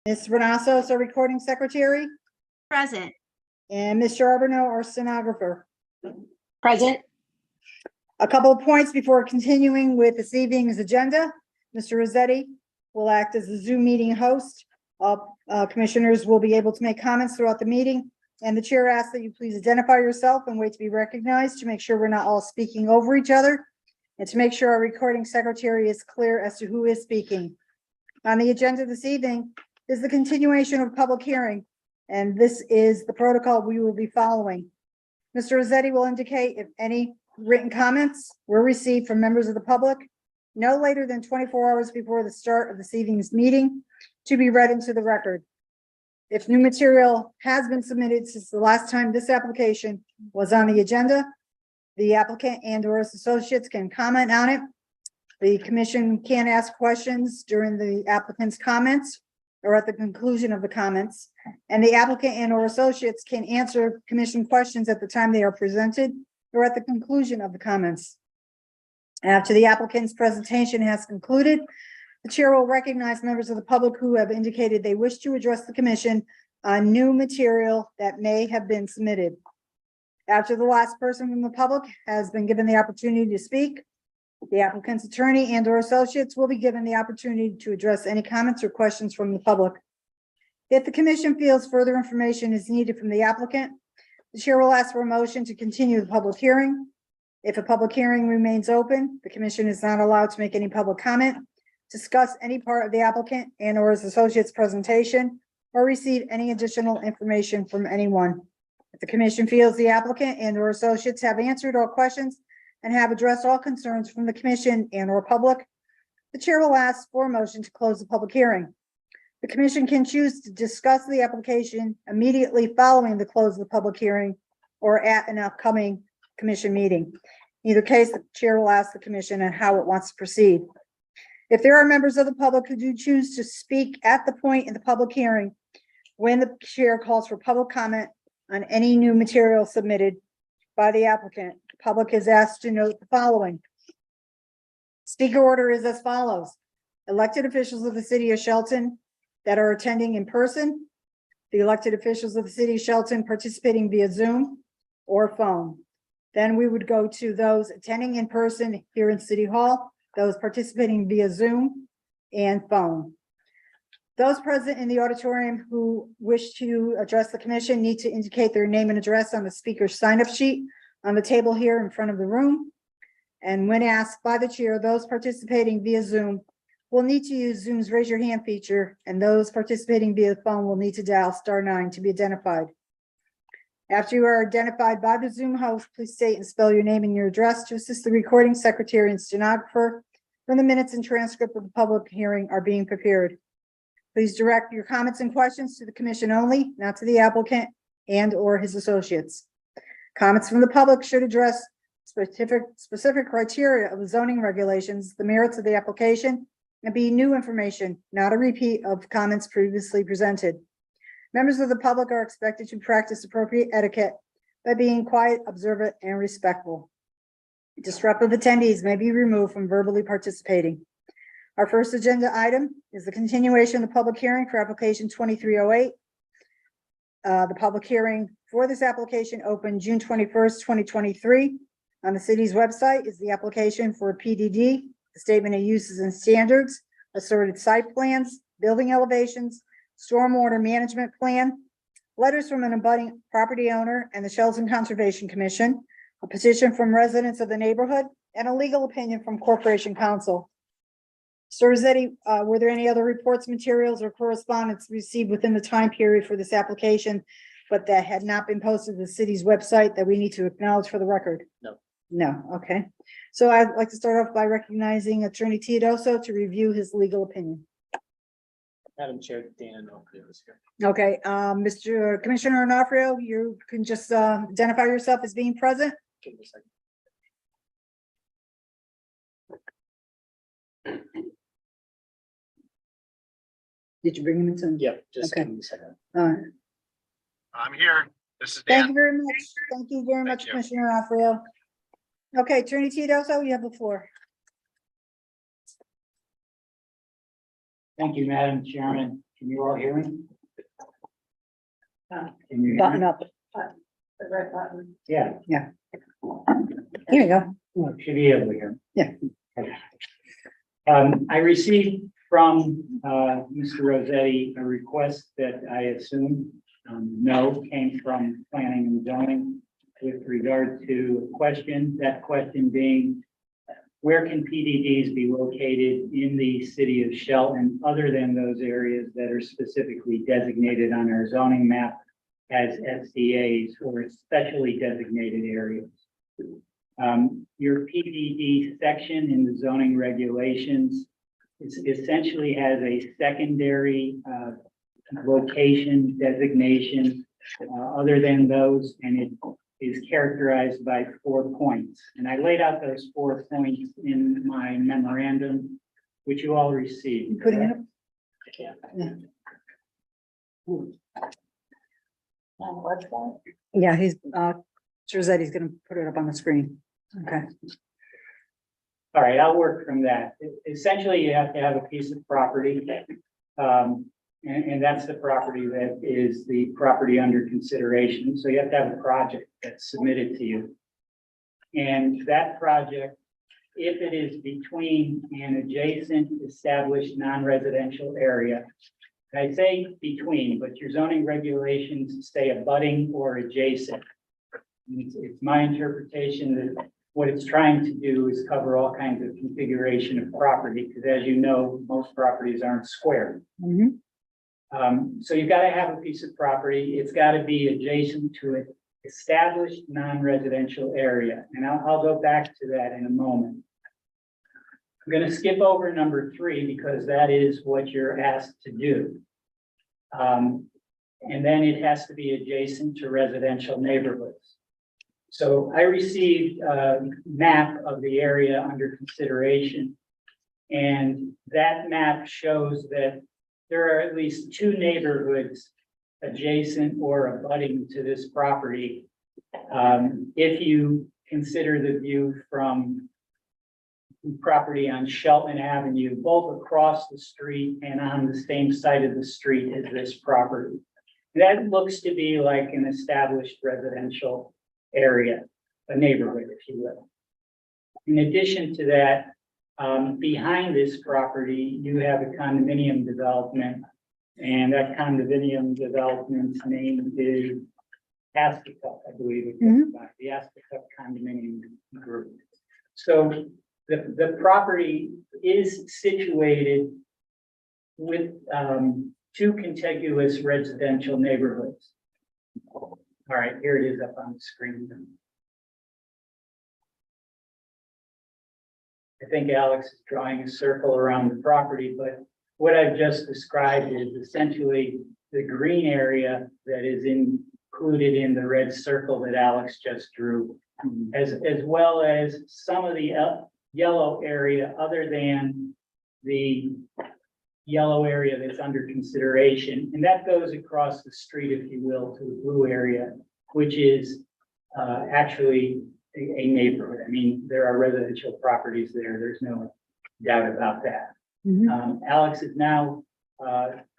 Ms. Renassos, our recording secretary, Present. and Mr. Arbino, our stenographer. Present. A couple of points before continuing with this evening's agenda. Mr. Rossetti will act as the Zoom meeting host. All commissioners will be able to make comments throughout the meeting, and the chair asks that you please identify yourself and wait to be recognized to make sure we're not all speaking over each other, and to make sure our recording secretary is clear as to who is speaking. On the agenda this evening is the continuation of public hearing, and this is the protocol we will be following. Mr. Rossetti will indicate if any written comments were received from members of the public no later than 24 hours before the start of this evening's meeting to be read into the record. If new material has been submitted since the last time this application was on the agenda, the applicant and or his associates can comment on it. The commission can ask questions during the applicant's comments or at the conclusion of the comments, and the applicant and or associates can answer commission questions at the time they are presented or at the conclusion of the comments. After the applicant's presentation has concluded, the chair will recognize members of the public who have indicated they wish to address the commission on new material that may have been submitted. After the last person from the public has been given the opportunity to speak, the applicant's attorney and or associates will be given the opportunity to address any comments or questions from the public. If the commission feels further information is needed from the applicant, the chair will ask for a motion to continue the public hearing. If a public hearing remains open, the commission is not allowed to make any public comment, discuss any part of the applicant and or his associate's presentation, or receive any additional information from anyone. If the commission feels the applicant and or associates have answered all questions and have addressed all concerns from the commission and or public, the chair will ask for a motion to close the public hearing. The commission can choose to discuss the application immediately following the close of the public hearing or at an upcoming commission meeting. In either case, the chair will ask the commission on how it wants to proceed. If there are members of the public who do choose to speak at the point in the public hearing when the chair calls for public comment on any new material submitted by the applicant, the public is asked to note the following. Speaker order is as follows. Elected officials of the city of Shelton that are attending in person, the elected officials of the city of Shelton participating via Zoom or phone. Then we would go to those attending in person here in City Hall, those participating via Zoom and phone. Those present in the auditorium who wish to address the commission need to indicate their name and address on the speaker's sign-up sheet on the table here in front of the room. And when asked by the chair, those participating via Zoom will need to use Zoom's raise your hand feature, and those participating via phone will need to dial *9 to be identified. After you are identified by the Zoom host, please state and spell your name and your address to assist the recording secretary and stenographer when the minutes and transcript of the public hearing are being prepared. Please direct your comments and questions to the commission only, not to the applicant and or his associates. Comments from the public should address specific criteria of the zoning regulations, the merits of the application, and be new information, not a repeat of comments previously presented. Members of the public are expected to practice appropriate etiquette by being quiet, observant, and respectful. Disruptive attendees may be removed from verbally participating. Our first agenda item is the continuation of the public hearing for application 2308. The public hearing for this application opened June 21st, 2023. On the city's website is the application for a PDD, the statement of uses and standards, assorted site plans, building elevations, stormwater management plan, letters from an abutting property owner and the Shelton Conservation Commission, a petition from residents of the neighborhood, and a legal opinion from Corporation Counsel. Mr. Rossetti, were there any other reports, materials, or correspondence received within the time period for this application, but that had not been posted to the city's website that we need to acknowledge for the record? No. No, okay. So I'd like to start off by recognizing Attorney Teodoso to review his legal opinion. Madam Chair, Dana Nofrio is here. Okay, Mr. Commissioner Onofrio, you can just identify yourself as being present. Give me a second. Did you bring him into? Yep, just Okay. give me a second. All right. I'm here. This is Thank Dan. you very much. Thank you very much, you. Commissioner Onofrio. Okay, Attorney Teodoso, you have the floor. Thank you, Madam Chairman. Can you all hear me? Can you hear Button me? up. The red button. Yeah, Here you go. well, should be able to hear. Yeah. Okay. I received from, Mr. Rossetti, a request that I assume, no, came from planning and zoning with regard to a question, that question being, where can PDDs be located in the city of Shelton other than those areas that are specifically designated on our zoning map as SDAs or specially designated areas? Your PDD section in the zoning regulations essentially has a secondary location designation other than those, and it is characterized by 4 points. And I laid out those 4 points in my memorandum, which you all received. Putting it up? On the website. Yeah, he's, Rossetti's gonna put it up on the screen. Okay. All right, I'll work from that. Essentially, you have to have a piece of property. And that's the property that is the property under consideration. So you have to have a project that's submitted to you. And that project, if it is between an adjacent established non-residential area, I say between, but your zoning regulations say abutting or adjacent. It's my interpretation that what it's trying to do is cover all kinds of configuration of property, because as you know, most properties aren't square. Mhm. So you've got to have a piece of property. It's got to be adjacent to an established non-residential area. And I'll go back to that in a moment. I'm going to skip over number 3 because that is what you're asked to do. And then it has to be adjacent to residential neighborhoods. So I received a map of the area under consideration. And that map shows that there are at least 2 neighborhoods adjacent or abutting to this property. If you consider the view from property on Shelton Avenue, both across the street and on the same side of the street as this property. That looks to be like an established residential area, a neighborhood, if you will. In addition to that, behind this property, you have a condominium development, and that condominium development's name is Aspetuck, I believe it goes by, the Aspetuck Condominium Group. So the property is situated with 2 contiguous residential neighborhoods. All right, here it is up on the screen. I think Alex is drawing a circle around the property, but what I've just described is essentially the green area that is included in the red circle that Alex just drew, as well as some of the yellow area other than the yellow area that's under consideration. And that goes across the street, if you will, to the blue area, which is actually a neighborhood. I mean, there are residential properties there. There's no doubt about that. Alex is now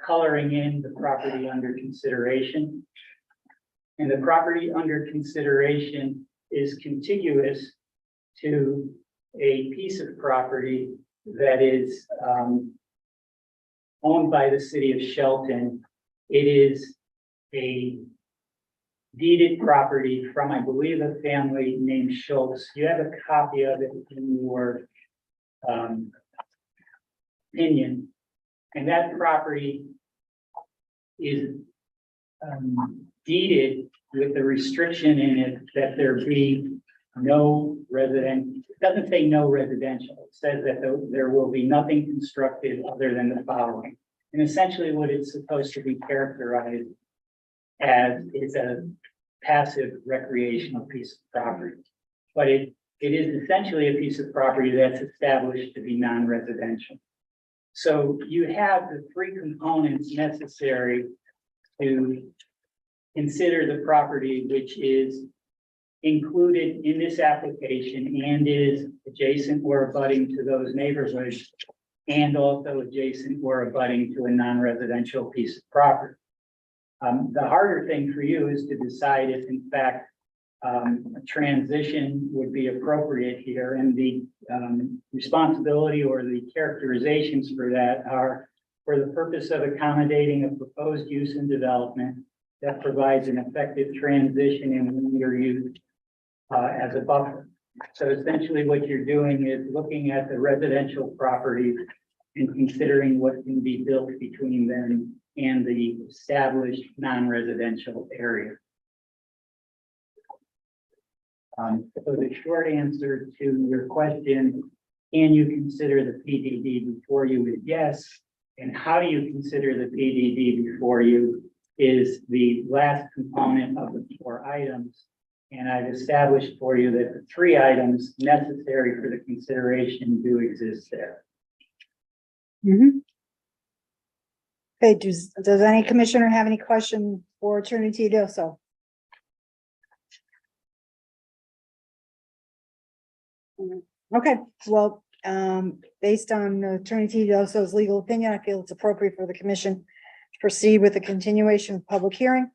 coloring in the property under consideration. And the property under consideration is contiguous to a piece of property that is owned by the city of Shelton. It is a deeded property from, I believe, a family named Schultz. You have a copy of it in your opinion. And that property is deeded with the restriction in it that there be no resident. It doesn't say no residential. It says that there will be nothing constructed other than the following. And essentially what it's supposed to be characterized as is a passive recreational piece of property. But it is essentially a piece of property that's established to be non-residential. So you have the 3 components necessary to consider the property which is included in this application and is adjacent or abutting to those neighborhoods and also adjacent or abutting to a non-residential piece of property. The harder thing for you is to decide if in fact a transition would be appropriate here, and the responsibility or the characterizations for that are for the purpose of accommodating a proposed use and development that provides an effective transition in linear use as a buffer. So essentially what you're doing is looking at the residential properties and considering what can be built between them and the established non-residential area. So the short answer to your question, can you consider the PDD before you, is yes. And how do you consider the PDD before you is the last component of the 4 items. And I've established for you that the 3 items necessary for the consideration do exist there. Okay, does any commissioner have any question for Attorney Tedioso? Okay, well, based on Attorney Tedioso's legal opinion, I feel it's appropriate for the commission to proceed with the continuation of public hearing.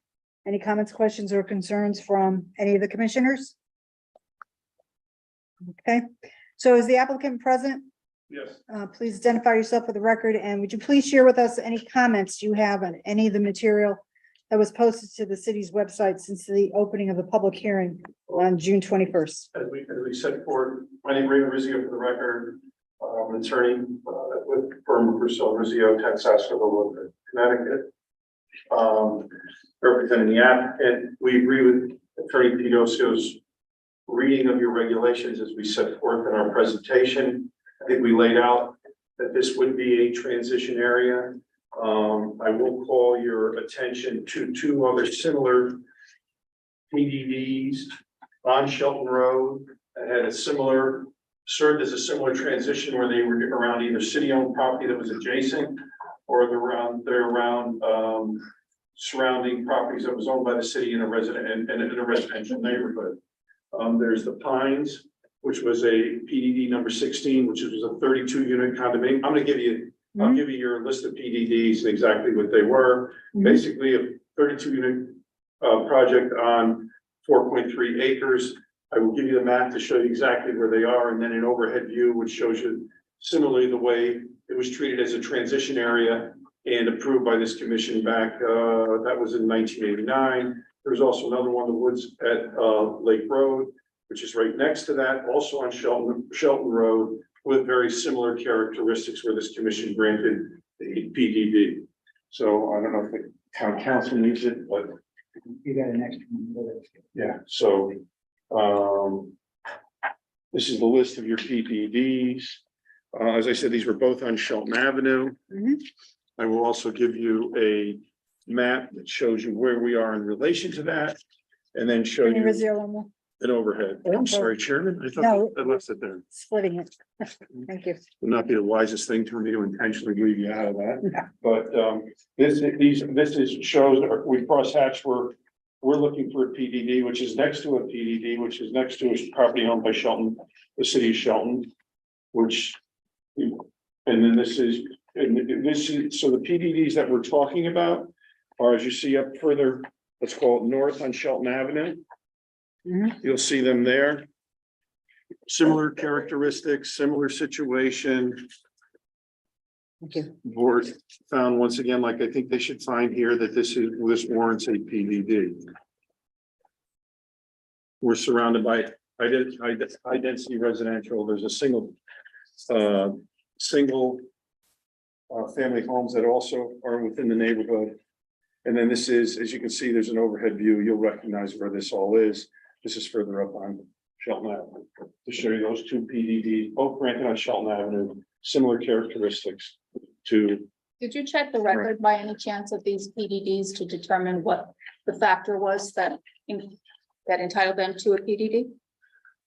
Any comments, questions, or concerns from any of the commissioners? Okay, so is the applicant present? Yes. Please identify yourself for the record, and would you please share with us any comments you have on any of the material that was posted to the city's website since the opening of the public hearing on June 21st? As we set forward, my name is Raymond Rizzio for the record. I'm an attorney with the firm of Russo Rizzio, Texas, Connecticut. Representing the applicant, we agree with Attorney Tedioso's reading of your regulations as we set forth in our presentation. I think we laid out that this would be a transition area. I will call your attention to 2 other similar PDDs on Shelton Road that had served as a similar transition where they were around either city-owned property that was adjacent or they're around surrounding properties that was owned by the city in a residential neighborhood. There's the Pines, which was a PDD number 16, which was a 32-unit condominium. I'll give you your list of PDDs and exactly what they were. Basically, a 32-unit project on 4.3 acres. I will give you the map to show you exactly where they are, and then an overhead view, which shows you similarly the way it was treated as a transition area and approved by this commission back, that was in 1989. There's also another one, the woods at Lake Road, which is right next to that, also on Shelton Road, with very similar characteristics where this commission granted the PDD. So I don't know if the town council needs it, but You got an extra one. yeah, so this is the list of your PDDs. As I said, these were both on Shelton Avenue. I will also give you a map that shows you where we are in relation to that, and then show Attorney you Rizzio, one more. an overhead. Oh, I'm sorry, Chairman. I No. thought I left it there. Splitting it. Thank you. Would not be the wisest thing for me to intentionally leave you out of that. No. But this shows we crosshatch we're looking for a PDD, which is next to a PDD, which is next to a property owned by Shelton, the city of Shelton, which, and then this is, so the PDDs that we're talking about are, as you see up further, let's call it north on Shelton Avenue. You'll see them there. Similar characteristics, similar situation. Thank you. Board found once again, like I think they should find here, that this warrants a PDD. We're surrounded by high density residential. There's a single family homes that also are within the neighborhood. And then this is, as you can see, there's an overhead view. You'll recognize where this all is. This is further up on Shelton Avenue to show you those 2 PDDs, both granted on Shelton Avenue, similar characteristics to. Did you check the record by any chance of these PDDs to determine what the factor was that entitled them to a PDD?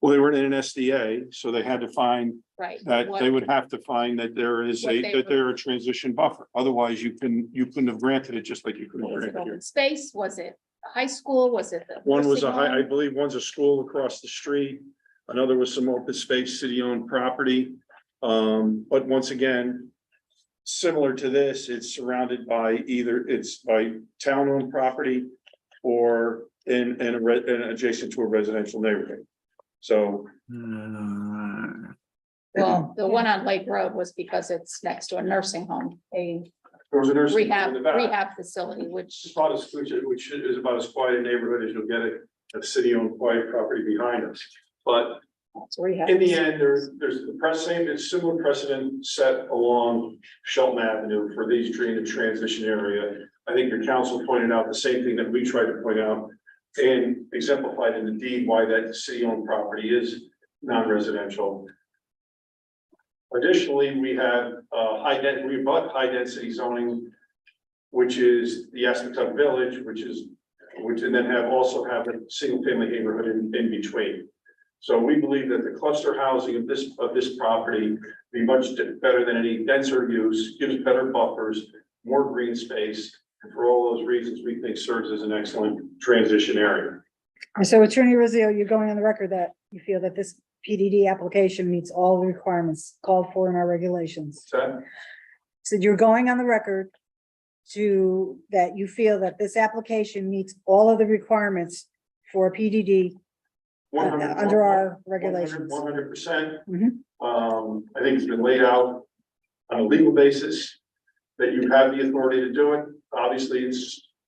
Well, they were in an SDA, so they had to find Right. that What- they would have to find that there is What they they're a transition buffer. Otherwise, you couldn't have granted it just like you couldn't Was it grant it here. open space? Was it a high school? Was it? the One was nursing I home? believe one's a school across the street. Another was some open space, city-owned property. But once again, similar to this, it's surrounded by it's by town-owned property or in adjacent to a residential neighborhood. So, Well, the one on Lake Road was because it's next to a nursing home, a there was a nursing home in the back. rehab facility, which, Which is about as quiet a neighborhood as you'll get a city-owned quiet property behind us. But it's rehab. in the end, there's the similar precedent set along Shelton Avenue for these in the transition area. I think your council pointed out the same thing that we tried to point out and exemplified in the deed why that city-owned property is non-residential. Additionally, we have high density zoning, which is the Aspetuck Village, and then also have a single family neighborhood in between. So we believe that the cluster housing of this property be much better than any denser use, gives better buffers, more green space. And for all those reasons, we think serves as an excellent transition area. And so Attorney Rizzo, you're going on the record that you feel that this PDD application meets all the requirements called for in our regulations. So, So you're going on the record that you feel that this application meets all of the requirements for a PDD under our regulations. 100%. Mhm. I think it's been laid out on a legal basis that you have the authority to do it. Obviously,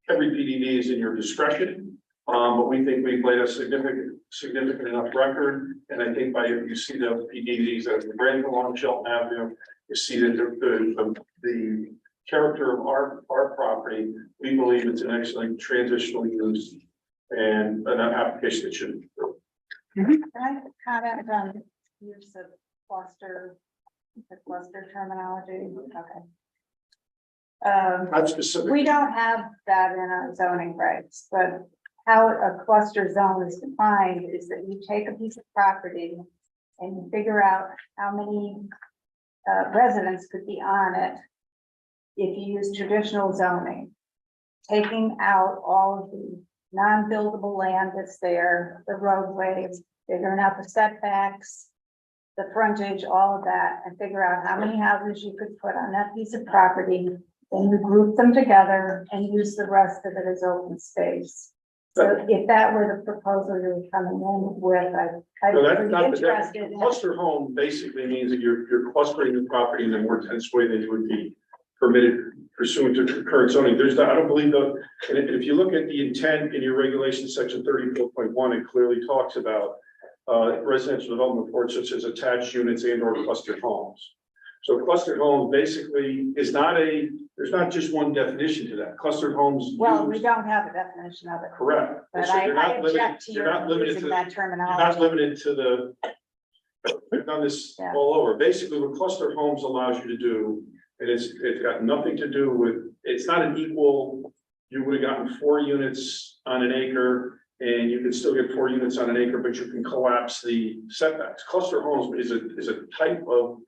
every PDD is in your discretion. But we think we've laid a significant enough record. And I think if you see the PDDs that have been along Shelton Avenue, you see that the character of our property, we believe it's an excellent transitional use and an application that should. Can I comment on use of the cluster terminology? Okay. Not specific. We don't have that in our zoning regs, but how a cluster zone is defined is that you take a piece of property and you figure out how many residents could be on it if you use traditional zoning, taking out all of the non-buildable land that's there, the roadways, figuring out the setbacks, the frontage, all of that, and figure out how many houses you could put on that piece of property. Then you group them together and use the rest of it as open space. So if that were the proposal you're coming in with, I'd No, that's be not interested in. Cluster home basically means that you're clustering the property in a more intense way than you would be permitted pursuant to current zoning. I don't believe and if you look at the intent in your regulation section 34.1, it clearly talks about residential development reports such as attached units and or clustered homes. So clustered home basically is there's not just one definition to that. Clustered homes. Well, we don't have a definition of it. Correct. But So you're I not limited- object to you're not your limited using to- that You're terminology. not limited to I've done this Yeah. all over. Basically, what cluster homes allows you to do, and it's got nothing to do with, it's not an equal, you would have gotten 4 units on an acre, and you can still get 4 units on an acre, but you can collapse the setbacks. Cluster homes is a type of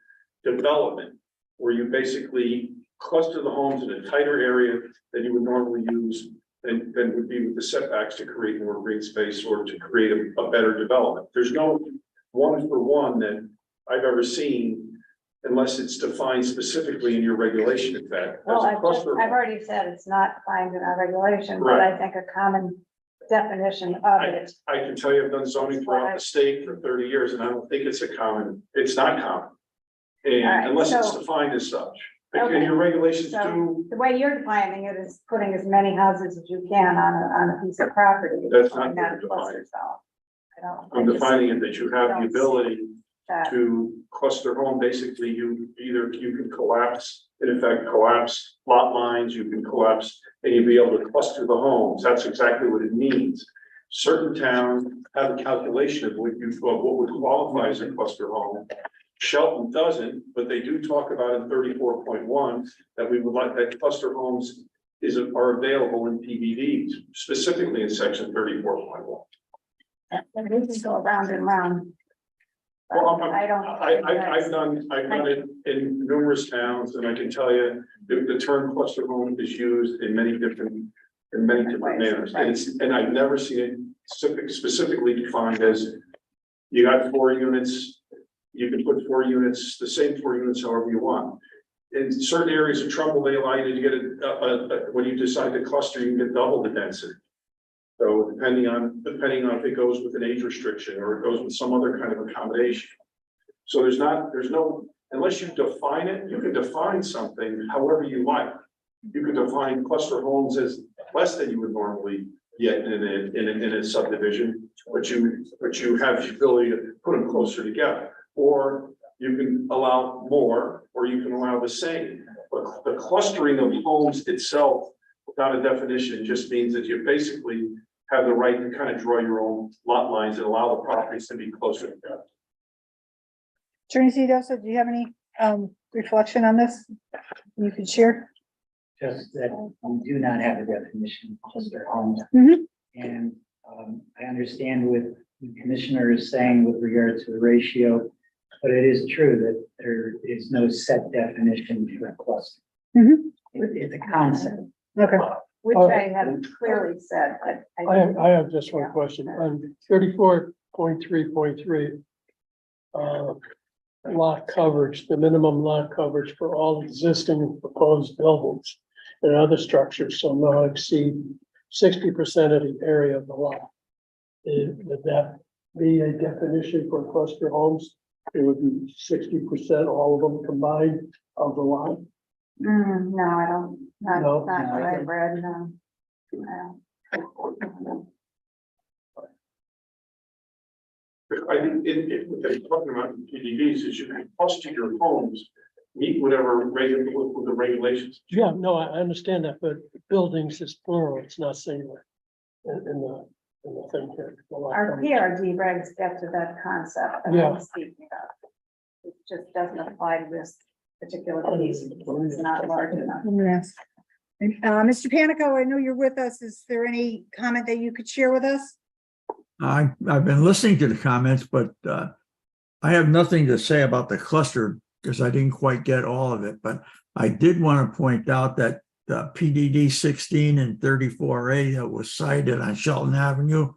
development where you basically cluster the homes in a tighter area than you would normally use than would be with the setbacks to create more green space or to create a better development. There's no one for one that I've ever seen unless it's defined specifically in your regulation. In fact, Well, as a I've cluster. already said it's not defined in our regulation, but I think a common definition of it. I can tell you I've done zoning throughout the state for 30 years and I don't think it's not common. All right, And unless it's so- defined as such. Okay. And your regulations So do, the way you're defining it is putting as many houses as you can on a piece of property. That's not Calling that a what cluster I'm zone. I I'm just- defining it that you have the don't see ability that. to cluster home. Basically, you can collapse, in effect, collapse lot lines, you can collapse, and you'll be able to cluster the homes. That's exactly what it means. Certain towns have a calculation of what would qualify as a cluster home. Shelton doesn't, but they do talk about in 34.1 that we would like that cluster homes are available in PDDs, specifically in section 34.1. And we can go round and round. Well, I don't. I've done it in numerous towns, and I can tell you, the term cluster home is used in many different manners. And I've never seen it specifically defined as you got 4 units You can put 4 units, the same 4 units however you want. In certain areas of trouble, they allow you to get when you decide to cluster, you can get double the density. So depending on if it goes with an age restriction or it goes with some other kind of accommodation. So there's no, unless you define it, you can define something however you like. You can define cluster homes as less than you would normally get in a subdivision, but you have the ability to put them closer together. Or you can allow more, or you can allow the same. But the clustering of homes itself, without a definition, just means that you basically have the right to kind of draw your own lot lines and allow the properties to be closer together. Attorney Sidosa, do you have any reflection on this you could share? Just that we do not have a definition of cluster homes. Mhm. And I understand what the commissioner is saying with regard to the ratio, but it is true that there is no set definition for a cluster. Mhm. It's a concept. Okay. Which I have clearly said, but I have just one question on 34.3.3. Lot coverage, the minimum lot coverage for all existing and proposed buildings and other structures shall not exceed 60% of the area of the lot. Would that be a definition for cluster homes? It would be 60%, all of them combined of the lot. no, I don't, not No? what I've read, no. No. I think what they're talking about in PDDs is you can cluster your homes, meet whatever with the regulations. Yeah, no, I understand that, but buildings is plural, it's not singular. In the thing here. the lot Our coverage. PRD regs get to that concept that Yeah. I'm speaking of. It just doesn't apply to this particular piece, because it's not large enough. Yes. Mr. Panico, I know you're with us. Is there any comment that you could share with us? I've been listening to the comments, but I have nothing to say about the cluster because I didn't quite get all of it. But I did want to point out that PDD 16 and 34A that was cited on Shelton Avenue,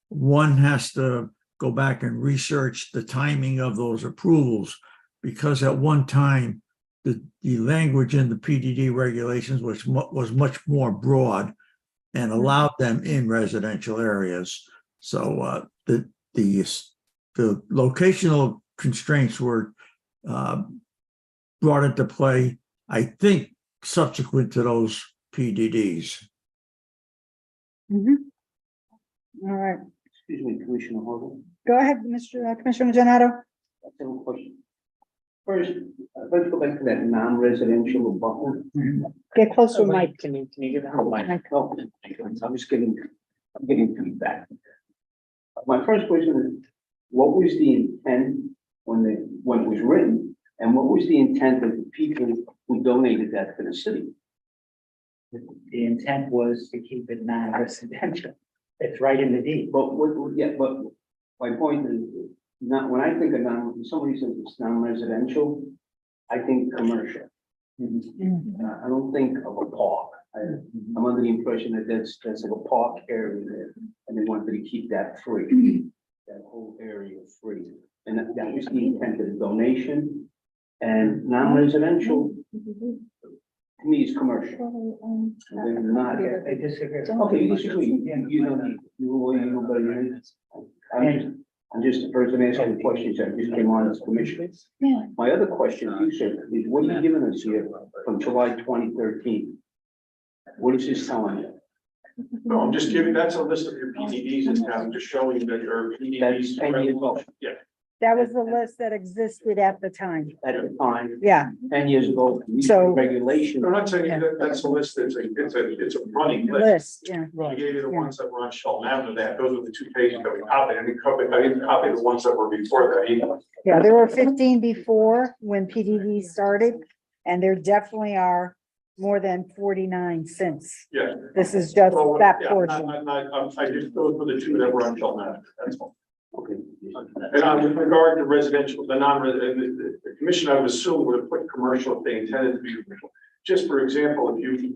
one has to go back and research the timing of those approvals because at one time the language in the PDD regulations was much more broad and allowed them in residential areas. So the locational constraints were brought into play, I think, subsequent to those PDDs. Mhm. All right, Excuse me, Commissioner Horton. go ahead, Commissioner Donato. I have a question. First, let's go back to that non-residential abutment. Get closer, Mike. Can you give that a mic? Oh, I'm getting feedback. My first question is, what was the intent when it was written? And what was the intent of the people who donated that to the city? The intent was to keep it non-residential. It's right in the deed. But but my point is, not, when I think of when somebody says it's non-residential, I think commercial. I don't think of a park. I'm under the impression that that's like a park area there, and they wanted to keep that free, that whole area free. And that was the intent of the donation. And non-residential, to me, is commercial. They're not. I disagree. Okay, you disagree. You know better than me. I'm just the person asking questions that just came on as commissioner. Yeah. My other question, you said, is what are you giving us here from July 2013? What is this telling you? No, I'm just giving, that's a list of your PDDs and I'm just showing that your That's 10 years PDDs. old. Yeah, That was the list that existed at the time. At the time, Yeah, 10 years ago, So- regulation. I'm not saying that that's a list, it's a running list. list, yeah. I gave you the ones that were on Shelton Avenue, those were the 2 pages that we copied, and I didn't copy the ones that were before that either. Yeah, there were 15 before when PDD started, and there definitely are more than 49 since. Yeah. This is just Well, that yeah, portion. I just, those were the 2 that were on Shelton Avenue, that's all. Okay. And with regard to residential, the non-resident, the commission, I would assume would have put commercial if they intended to be commercial. Just for example, if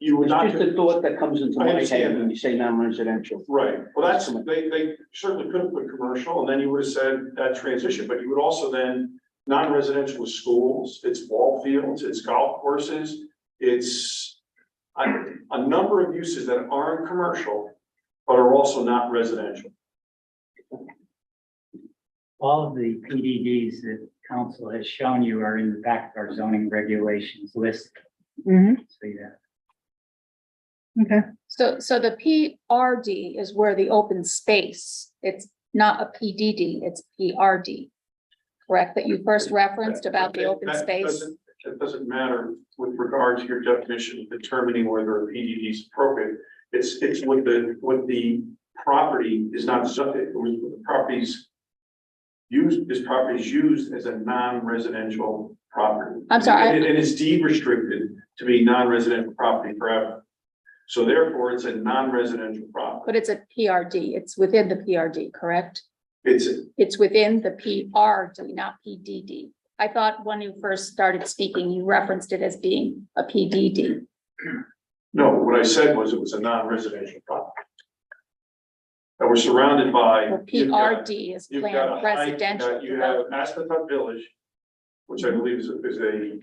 you would It's not. just a thought that comes into I my understand head that. when you say non-residential. Right, well, that's, they certainly could have put commercial, and then you would have said that transition, but you would also then, non-residential is schools, it's ball fields, it's golf courses, it's a number of uses that aren't commercial, but are also not residential. All of the PDDs that council has shown you are in the back of our zoning regulations list. Mhm. So, yeah. Okay, So the PRD is where the open space, it's not a PDD, it's PRD. Correct, that you first referenced about the open space? That doesn't matter with regard to your definition of determining whether a PDD is appropriate. It's what the property is not subject, the property's used, this property is used as a non-residential property. I'm sorry, And it is deed restricted to be non-residential property forever. So therefore, it's a non-residential property. but it's a PRD, it's within the PRD, correct? It's, It's within the PRD, not PDD. I thought when you first started speaking, you referenced it as being a PDD. no, what I said was it was a non-residential property. That we're surrounded by. Well, you've got- PRD is You've got planned a high, residential. you have Aspetuck Village, which I believe is a PRD,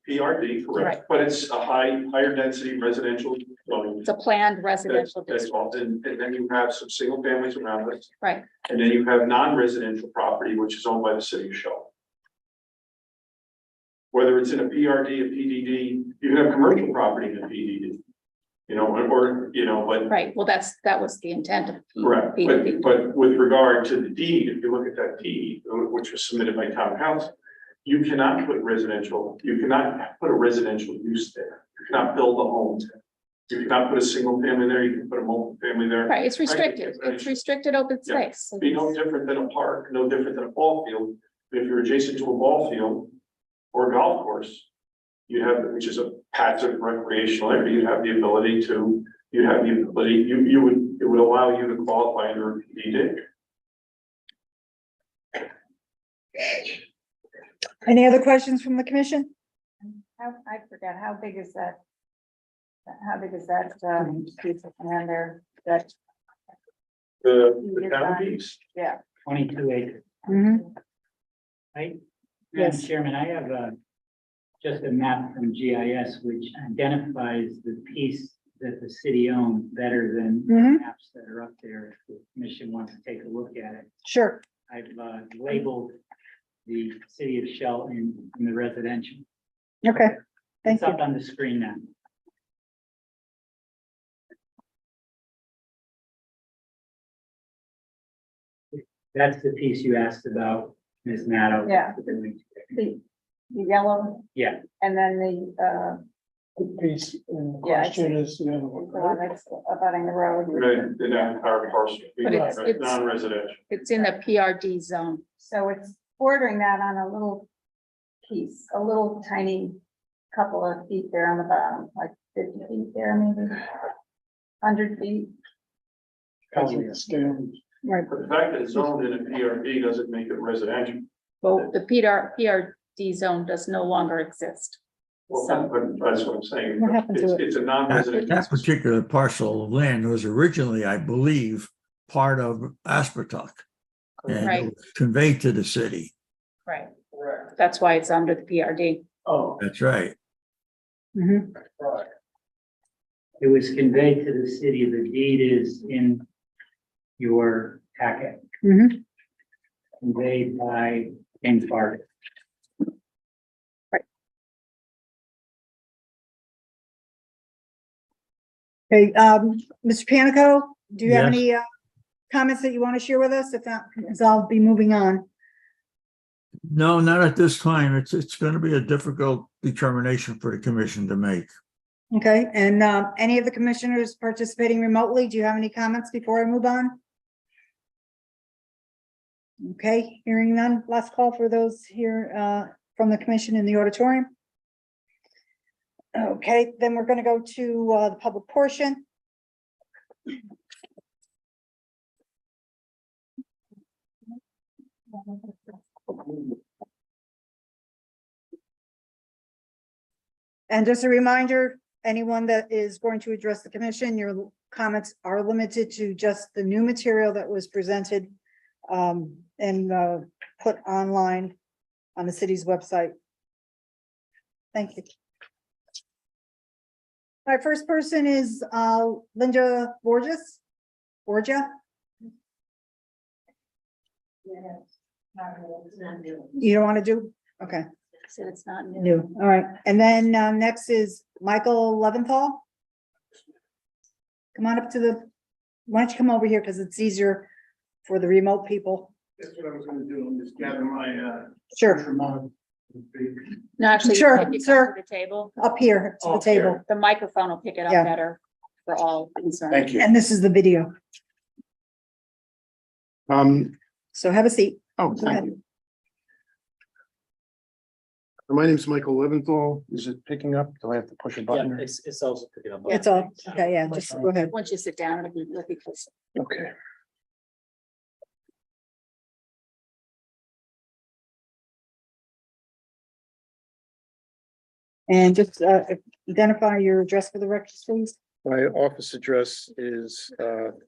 PRD, Right. correct, but it's a higher density residential zoning. it's a planned residential That's district, all, and then you have some single families around it, right? and then you have non-residential property, which is owned by the city of Shelton. Whether it's in a PRD, a PDD, you can have commercial property in a PDD, you know, or, you know, but. Right, well, that was the intent of Correct, PDD. but with regard to the deed, if you look at that deed, which was submitted by town council, you cannot put residential, you cannot put a residential use there. You cannot build a home there. You cannot put a single family there, you can put a multi-family there. Right, it's restricted, it's restricted open Yeah. space. Be no different than a park, no different than a ball field. If you're adjacent to a ball field or a golf course, you have, which is a passive recreational area, you have the ability, it would allow you to qualify under a PDD. any other questions from the commission? I forget, how big is that? How big is that, piece of land there, that, The counties, yeah, 22 acres. Mhm. Madam Yes. Chairman, I have just a map from GIS which identifies the piece that the city owns better than Mhm. maps that are up there. If the commission wants to take a look at it. Sure, I've labeled the city of Shelton in the residential. okay, thank It's you. up on the screen now. That's the piece you asked about, Ms. Nato. Yeah. the yellow. Yeah. And then the Piece in Yeah, I question is the other the one, one right? that's abutting the road. the entire parcel, But it's- non-residential. It's in the PRD zone. So it's bordering that on a little piece, a little tiny couple of feet there on the bottom, like 50 feet there, maybe 100 feet. Because of the scale. Right, The fact that it's zoned in a PRD doesn't make it residential. But the PRD zone does no longer exist. Well, but that's what I'm saying. What happened to It's, it? it's a That non-residential. particular parcel of land was originally, I believe, part of Aspetuck. And Right. it was conveyed to the city. Right. That's why it's under the PRD. Oh, That's right. Mhm. It was conveyed to the city. The deed is in your packet, Mhm. conveyed by James Barker. Okay, Mr. Panico, do you have Yes. any comments that you want to share with us? If not, as I'll be moving on. No, not at this time. It's going to be a difficult determination for the commission to make. Okay, and any of the commissioners participating remotely, do you have any comments before I move on? Okay, hearing none, last call for those here from the commission in the auditorium. Okay, then we're gonna go to the public portion. And just a reminder, anyone that is going to address the commission, your comments are limited to just the new material that was presented and put online on the city's website. Thank you. All right, first person is Linda Borges. Borgia? You don't want to do? Okay. Said it's not new. New, all right, and then next is Michael Leventhal. Come on up to the, why don't you come over here, because it's easier for the remote people. That's what I was gonna do, I'm just gathering my, Sure, No, actually. Sure, if you come sir. to the table, up here to the Up here. table, the microphone will pick it Yeah. up better for all concerned. Thank you. and this is the video, so have a seat. Oh, Go thank ahead. you. My name's Michael Leventhal. Is it picking up? Do I have to push a Yeah, button? it's also picking up. It's all, okay, yeah, just go ahead. Once you sit down, it'll be close. Okay. And just identify your address for the record, please. My office address is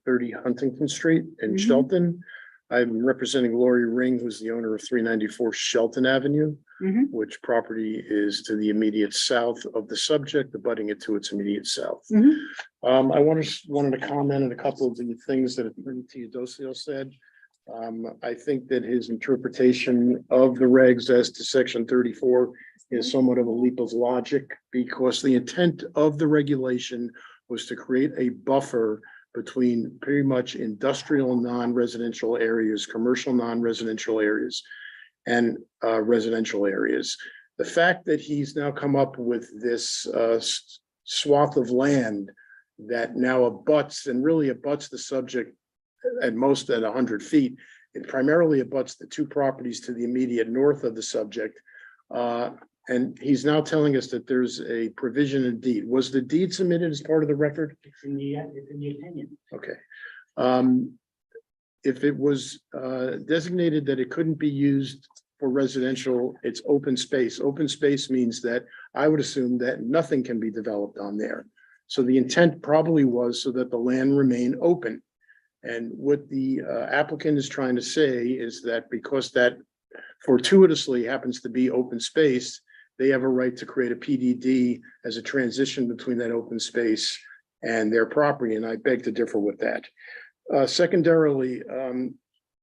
30 Huntington Street in Mhm. Shelton. I'm representing Lori Ring, who's the owner of 394 Shelton Avenue, Mhm. which property is to the immediate south of the subject, abutting it to its immediate south. Mhm. I wanted to comment on a couple of the things that Attorney Teodosio said. I think that his interpretation of the regs as to section 34 is somewhat of a leap of logic, because the intent of the regulation was to create a buffer between pretty much industrial non-residential areas, commercial non-residential areas, and residential areas. The fact that he's now come up with this swath of land that now abuts and really abuts the subject at most at 100 feet, it primarily abuts the two properties to the immediate north of the subject. And he's now telling us that there's a provision in deed. Was the deed submitted as part of the record? It's in the opinion. Okay. If it was designated that it couldn't be used for residential, it's open space. Open space means that I would assume that nothing can be developed on there. So the intent probably was so that the land remain open. And what the applicant is trying to say is that because that fortuitously happens to be open space, they have a right to create a PDD as a transition between that open space and their property, and I beg to differ with that. Secondarily,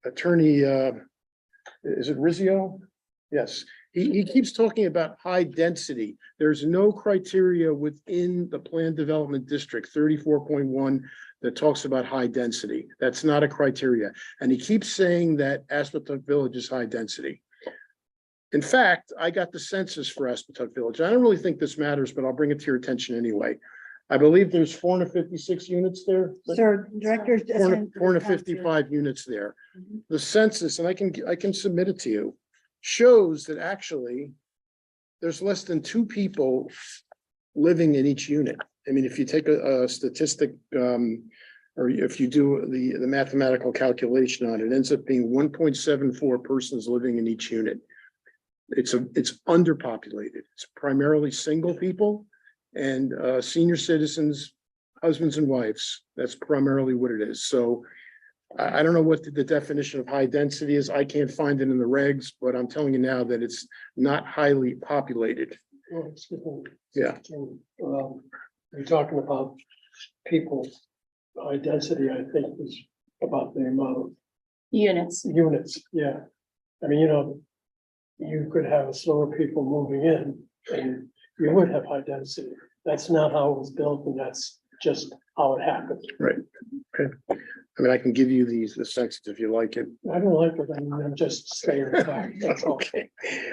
attorney, is it Rizzio? Yes, he keeps talking about high density. There's no criteria within the planned development district 34.1 that talks about high density. That's not a criteria. And he keeps saying that Aspetuck Village is high density. In fact, I got the census for Aspetuck Village. I don't really think this matters, but I'll bring it to your attention anyway. I believe there's 456 units there. Sir, Director. 455 units there. The census, and I can submit it to you, shows that actually there's less than 2 people living in each unit. I mean, if you take a statistic, or if you do the mathematical calculation on it, it ends up being 1.74 persons living in each unit. It's underpopulated. It's primarily single people and senior citizens, husbands and wives. That's primarily what it is. So I don't know what the definition of high density is. I can't find it in the regs, but I'm telling you now that it's not highly populated. Well, excuse me. Yeah. You're talking about people, high density, I think is about the amount of Units. units, yeah. I mean, you could have a slew of people moving in and you would have high density. That's not how it was built, and that's just how it happened. Right. Okay. I mean, I can give you the census if you like it. I don't like it, I mean, I'm just stating the fact, that's all. Okay.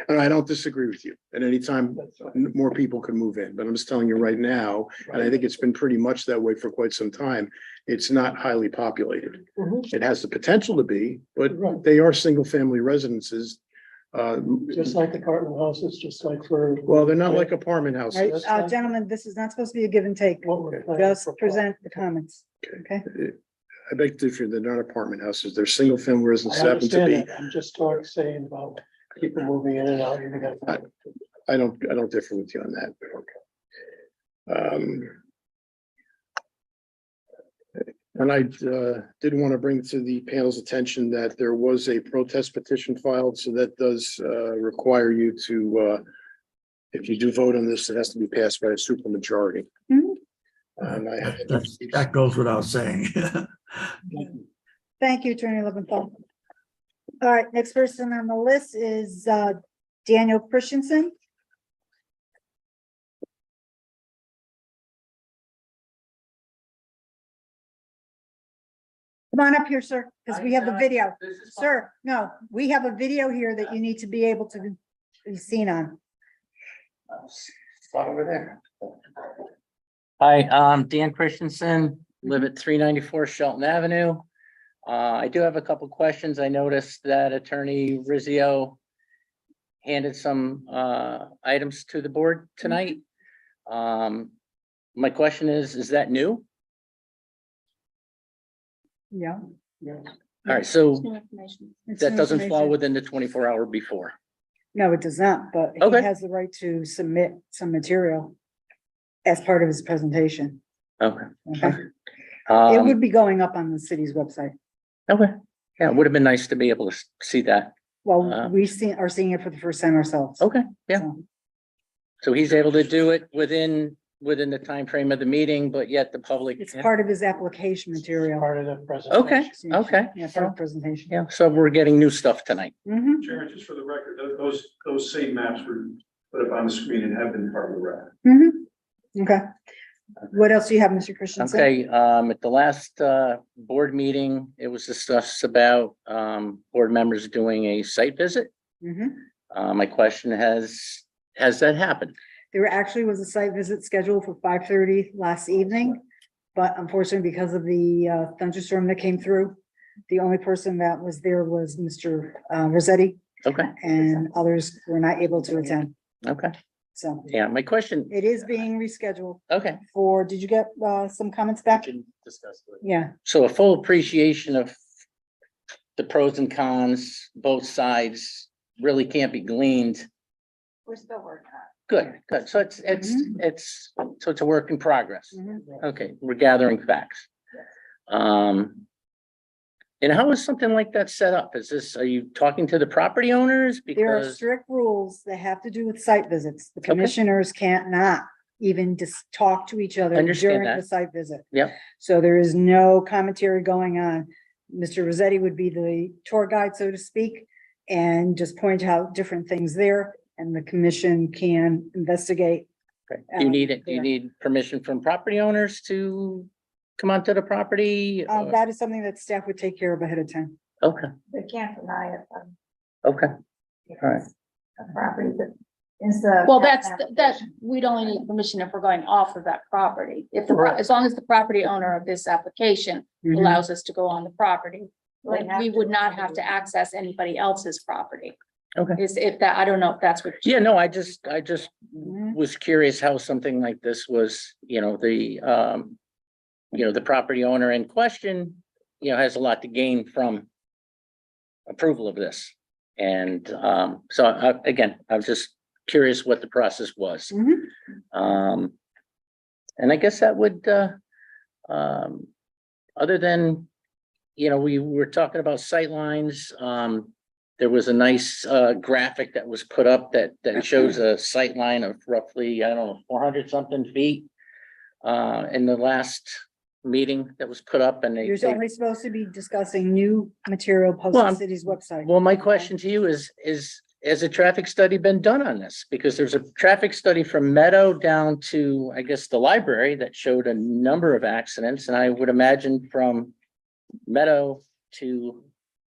And I don't disagree with you. At any time, That's fine. more people could move in, but I'm just telling you right now, and I think it's been pretty much that way for quite some time. It's not highly populated. Mhm. It has the potential to be, but Right. they are single-family residences. Just like apartment houses, just like for. Well, they're not like apartment All right, houses. gentlemen, this is not supposed to be a give and take. What we're planning Just for- present the comments, okay? I beg to differ. They're not apartment houses. They're single-family I residents happen to understand be. that, I'm just saying about people moving in and out. You got- I don't differ with you on that. And I did want to bring to the panel's attention that there was a protest petition filed, so that does require you to, if you do vote on this, it has to be passed by a supermajority. Mhm. And I have. That goes without saying. Thank you, Attorney Leventhal. All right, next person on the list is Daniel Christensen. Come on up here, sir, because we have the video. Sir, no, we have a video here that you need to be able to be seen on. Start over there. Hi, I'm Dan Christensen, live at 394 Shelton Avenue. I do have a couple questions. I noticed that Attorney Rizzio handed some items to the board tonight. My question is that new? Yeah. All right, so New information. it's that new doesn't fall information. within the 24-hour before. No, it does not, but he Okay. has the right to submit some material as part of his presentation. Okay. Okay, it Um, would be going up on the city's website. okay. Yeah, it would have been nice to be able to see that. Well, we are seeing it for the first time ourselves. Okay, yeah. So, So he's able to do it within the time frame of the meeting, but yet the public. it's part of his application material. Part of the presentation. Okay, okay. Yeah, part of the presentation. Yeah, so we're getting new stuff tonight. Mhm. Chairman, just for the record, those same maps were put up on the screen and have been part of the record. Mhm. Okay. What else do you have, Mr. Christensen? Okay, at the last board meeting, it was discussed about board members doing a site visit. Mhm. My question has that happened? There actually was a site visit scheduled for 5:30 last evening, but unfortunately, because of the thunderstorm that came through, the only person that was there was Mr. Rossetti, Okay, and others were not able to attend. okay. So Yeah, my question, it is being rescheduled okay. for, did you get some comments back? Discuss it. Yeah, So a full appreciation of the pros and cons, both sides really can't be gleaned. We're still working on Good, good. So it's a work in progress. mhm. Okay, we're gathering facts. And how is something like that set up? Are you talking to the property owners? There are Because, strict rules that have to do with site visits. The commissioners can't not even just talk to each other Understand during the that. site visit. Yep. So there is no commentary going on. Mr. Rossetti would be the tour guide, so to speak, and just point out different things there, and the commission can investigate. okay. Do you need permission from property owners to come onto the property? or- That is something that staff would take care of ahead of time. Okay, They can't deny it, okay, all right. a property that is the. Well, that, we'd only need permission if we're going off of that property. If as long as the property owner of this application Mhm. allows us to go on the property, They like, have we to. would not have to access anybody else's property. Okay. Is if that, I don't know if that's what. Yeah, no, I just Mhm. was curious how something like this was, the property owner in question, has a lot to gain from approval of this. And, again, I was just curious what the process was. Mhm. And I guess that would, other than, we were talking about sightlines, there was a nice graphic that was put up that shows a sight line of roughly, 400 something feet. In the last meeting that was put up, and You're only supposed to be discussing new material posted Well, on I'm- the city's website. well, my question to you is, has a traffic study been done on this? Because there's a traffic study from Meadow down to, I guess, the library that showed a number of accidents, and I would imagine from Meadow to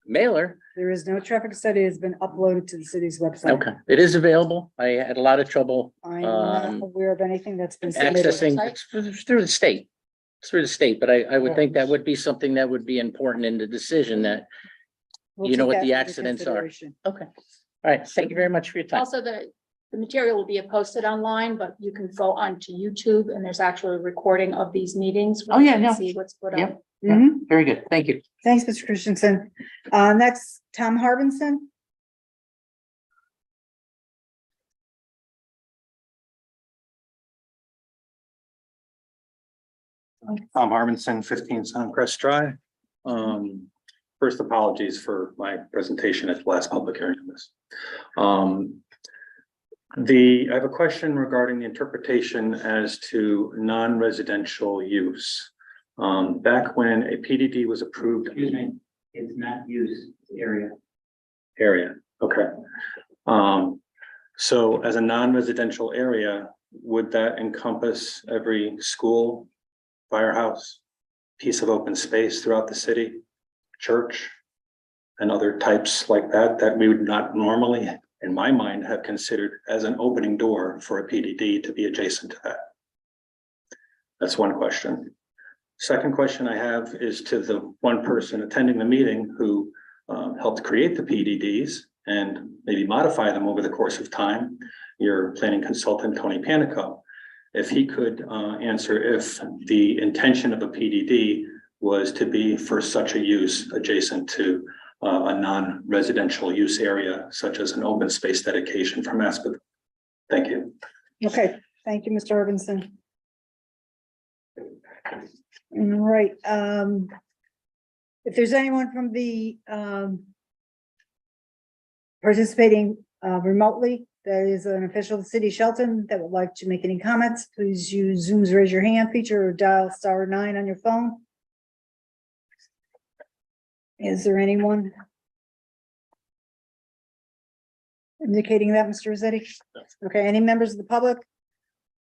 Mailer. There is no traffic study has been uploaded to the city's website. Okay, it is available. I had a lot of trouble I'm not Um, aware of anything that's been submitted. accessing, it's through the state. It's through the state, but I would think that would be something that would be important in the decision that, We'll you know take what that the into accidents are. consideration. okay. All right, thank you very much for your time. Also, the material will be posted online, but you can go onto YouTube and there's actually a recording of these meetings. where Oh, you yeah, can no. See what's put Yep. up. Mhm. Very good, thank you. Thanks, Mr. Christensen. Next, Tom Harbinson. Tom Harmonson, 15 Suncrest Drive. First, apologies for my presentation at the last public hearing on this. I have a question regarding the interpretation as to non-residential use. Back when a PDD was approved. Excuse me, it's not used area. Area, okay. So as a non-residential area, would that encompass every school, firehouse, piece of open space throughout the city, church, and other types like that, that we would not normally, in my mind, have considered as an opening door for a PDD to be adjacent to that? That's one question. Second question I have is to the one person attending the meeting who helped create the PDDs and maybe modify them over the course of time, your planning consultant, Tony Panico. If he could answer if the intention of a PDD was to be for such a use adjacent to a non-residential use area, such as an open space dedication from SPZC. Thank you. Okay, thank you, Mr. Urbanson. All right, if there's anyone from the participating remotely that is an official of the city of Shelton that would like to make any comments, please use Zoom's raise your hand feature or dial *9 on your phone. Is there anyone indicating that, Mr. Rossetti? Okay, any members of the public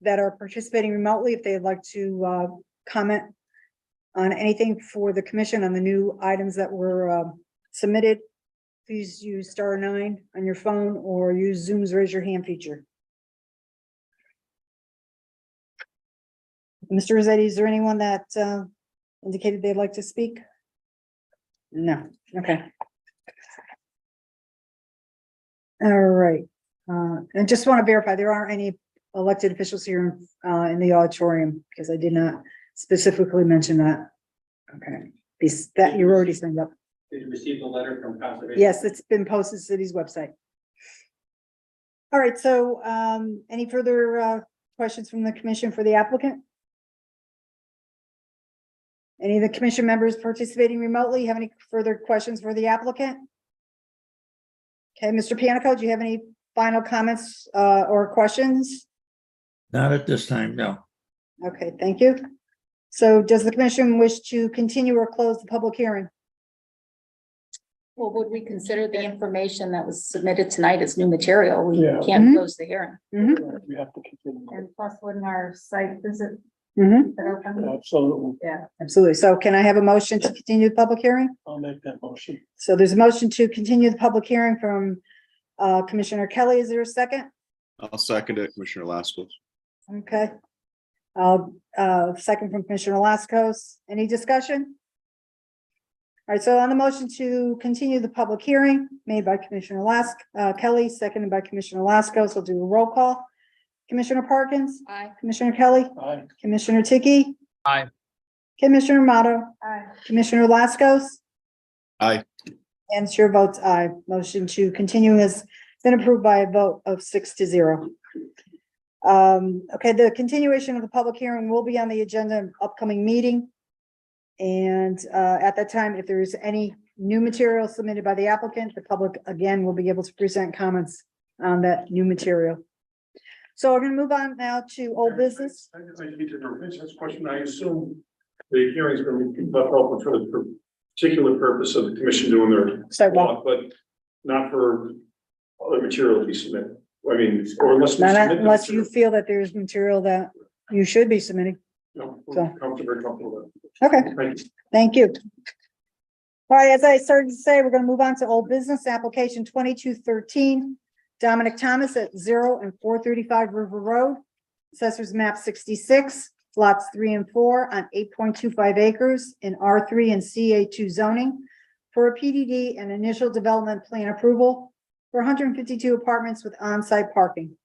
that are participating remotely, if they'd like to comment on anything for the commission on the new items that were submitted, please use *9 on your phone or use Zoom's raise your hand feature. Mr. Rossetti, is there anyone that indicated they'd like to speak? No, okay. All right, and just want to verify there aren't any elected officials here in the auditorium, because I did not specifically mention that. Okay, that you already signed up. Did you receive the letter from conservation? Yes, it's been posted to the city's website. All right, so any further questions from the commission for the applicant? Any of the commission members participating remotely have any further questions for the applicant? Okay, Mr. Panico, do you have any final comments or questions? Not at this time, no. Okay, thank you. So does the commission wish to continue or close the public hearing? Well, would we consider the information that was submitted tonight as new material? We Yeah. can't close the hearing. Mhm. We have to continue. And plus, wouldn't our site visit Mhm. be open? Absolutely. Yeah. Absolutely. So can I have a motion to continue the public hearing? I'll make that motion. So there's a motion to continue the public hearing from Commissioner Kelly. Is there a second? I'll second it, Commissioner Laskos. Okay. Second from Commissioner Laskos. Any discussion? All right, so on the motion to continue the public hearing made by Commissioner Kelly, seconded by Commissioner Laskos, we'll do a roll call. Commissioner Parkins, Aye. Commissioner Kelly, Aye. Commissioner Tiki. Aye. Commissioner Motto, Aye. Commissioner Laskos, Aye. and chair votes aye. Motion to continue has been approved by a vote of 6-0. Okay, the continuation of the public hearing will be on the agenda of upcoming meeting. And at that time, if there is any new material submitted by the applicant, the public again will be able to present comments on that new material. So we're going to move on now to old business. I need to interrupt this question. I assume the hearing is going to be open for the particular purpose of the commission doing their Sidewalk. walk, but not for other material to be submitted. I mean, or unless we Not submit the unless you material. feel that there's material that you should be submitting. No, So. we're comfortable with Okay, it. Thank you. thank you. All right, as I started to say, we're going to move on to old business application 2213. Dominic Thomas at 0 and 435 River Road. Assessors map 66, lots 3 and 4 on 8.25 acres in R3 and CA2 zoning for a PDD and initial development plan approval for 152 apartments with on-site parking.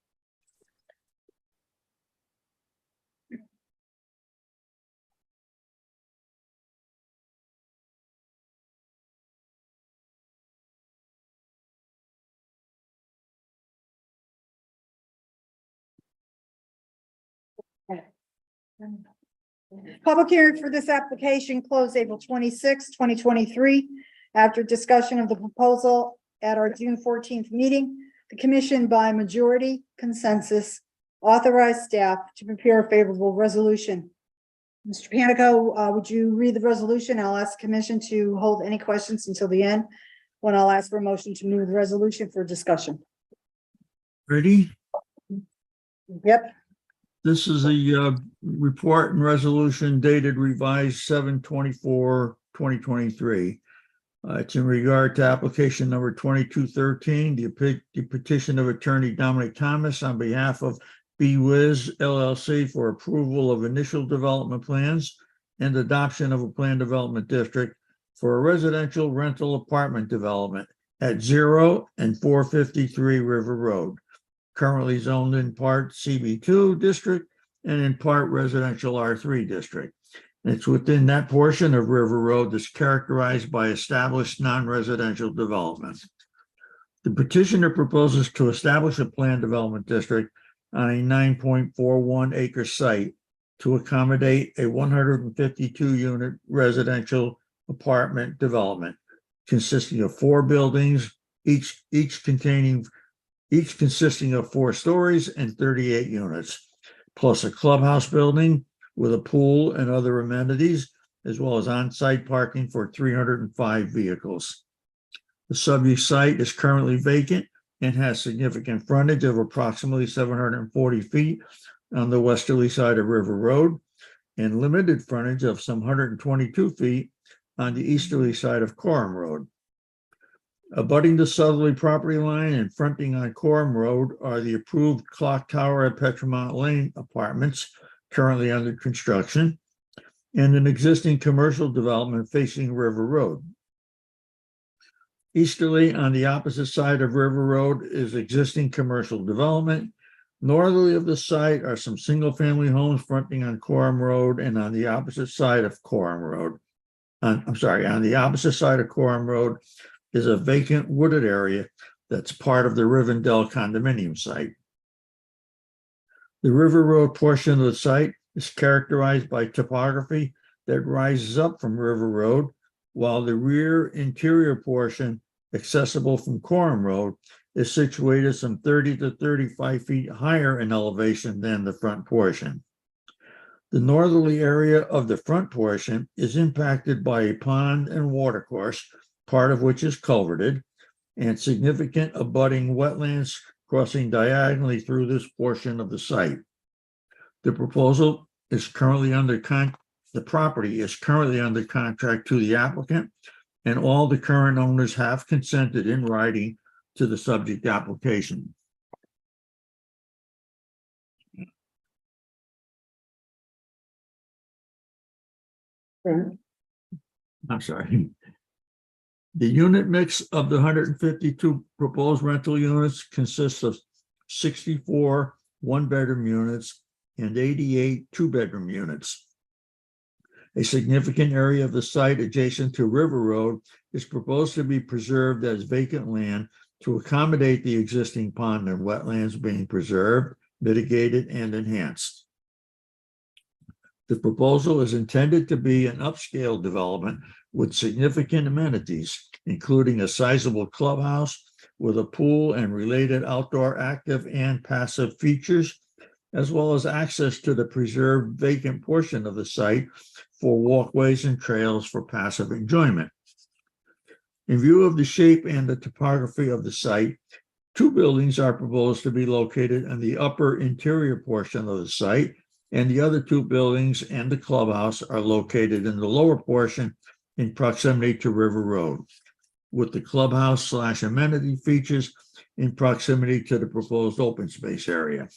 Public hearing for this application closed April 26, 2023. After discussion of the proposal at our June 14th meeting, the commission by majority consensus authorized staff to prepare a favorable resolution. Mr. Panico, would you read the resolution? I'll ask the commission to hold any questions until the end, when I'll ask for a motion to move the resolution for discussion. Ready? Yep. This is a report and resolution dated revised 7/24/2023. It's in regard to application number 2213, the petition of attorney Dominic Thomas on behalf of BWiz LLC for approval of initial development plans and adoption of a plan development district for a residential rental apartment development at 0 and 453 River Road, currently zoned in part CB2 district and in part residential R3 district. It's within that portion of River Road that's characterized by established non-residential developments. The petitioner proposes to establish a planned development district on a 9.41 acre site to accommodate a 152 unit residential apartment development consisting of 4 buildings, each consisting of 4 stories and 38 units, plus a clubhouse building with a pool and other amenities, as well as on-site parking for 305 vehicles. The subject site is currently vacant and has significant frontage of approximately 740 feet on the westerly side of River Road and limited frontage of some 122 feet on the easterly side of Coram Road. Abutting the southerly property line and fronting on Coram Road are the approved Clock Tower at Petromont Lane apartments currently under construction and an existing commercial development facing River Road. Easterly on the opposite side of River Road is existing commercial development. Northerly of the site are some single-family homes fronting on Coram Road and on the opposite side of Coram Road. On the opposite side of Coram Road is a vacant wooded area that's part of the Rivendell condominium site. The River Road portion of the site is characterized by topography that rises up from River Road, while the rear interior portion, accessible from Coram Road, is situated some 30 to 35 feet higher in elevation than the front portion. The northerly area of the front portion is impacted by a pond and watercourse, part of which is culverted, and significant abutting wetlands crossing diagonally through this portion of the site. The proposal is currently the property is currently under contract to the applicant, and all the current owners have consented in writing to the subject application. I'm sorry. The unit mix of the 152 proposed rental units consists of 64 one-bedroom units and 88 two-bedroom units. A significant area of the site adjacent to River Road is proposed to be preserved as vacant land to accommodate the existing pond and wetlands being preserved, mitigated, and enhanced. The proposal is intended to be an upscale development with significant amenities, including a sizable clubhouse with a pool and related outdoor active and passive features, as well as access to the preserved vacant portion of the site for walkways and trails for passive enjoyment. In view of the shape and the topography of the site, 2 buildings are proposed to be located in the upper interior portion of the site, and the other 2 buildings and the clubhouse are located in the lower portion in proximity to River Road, with the clubhouse/amenity features in proximity to the proposed open space area.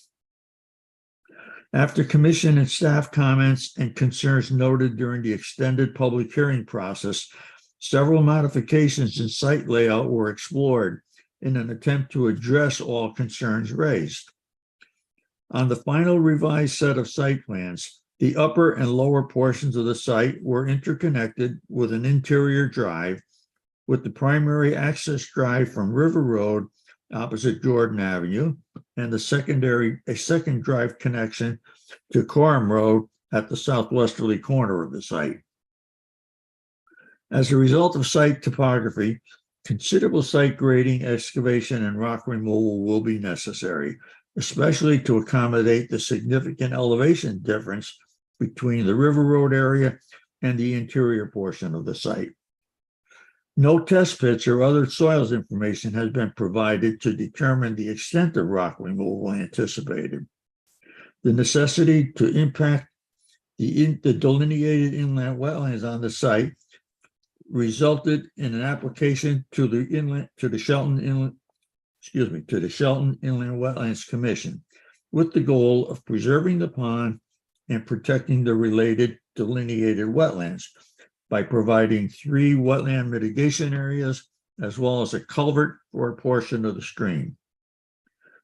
After commission and staff comments and concerns noted during the extended public hearing process, several modifications in site layout were explored in an attempt to address all concerns raised. On the final revised set of site plans, the upper and lower portions of the site were interconnected with an interior drive, with the primary access drive from River Road opposite Jordan Avenue, and a second drive connection to Coram Road at the southwesterly corner of the site. As a result of site topography, considerable site grading, excavation, and rock removal will be necessary, especially to accommodate the significant elevation difference between the River Road area and the interior portion of the site. No test pits or other soils information has been provided to determine the extent of rock removal anticipated. The necessity to impact the delineated inland wetlands on the site resulted in an application to the Shelton Inland Wetlands Commission with the goal of preserving the pond and protecting the related delineated wetlands by providing 3 wetland mitigation areas as well as a culvert for a portion of the stream.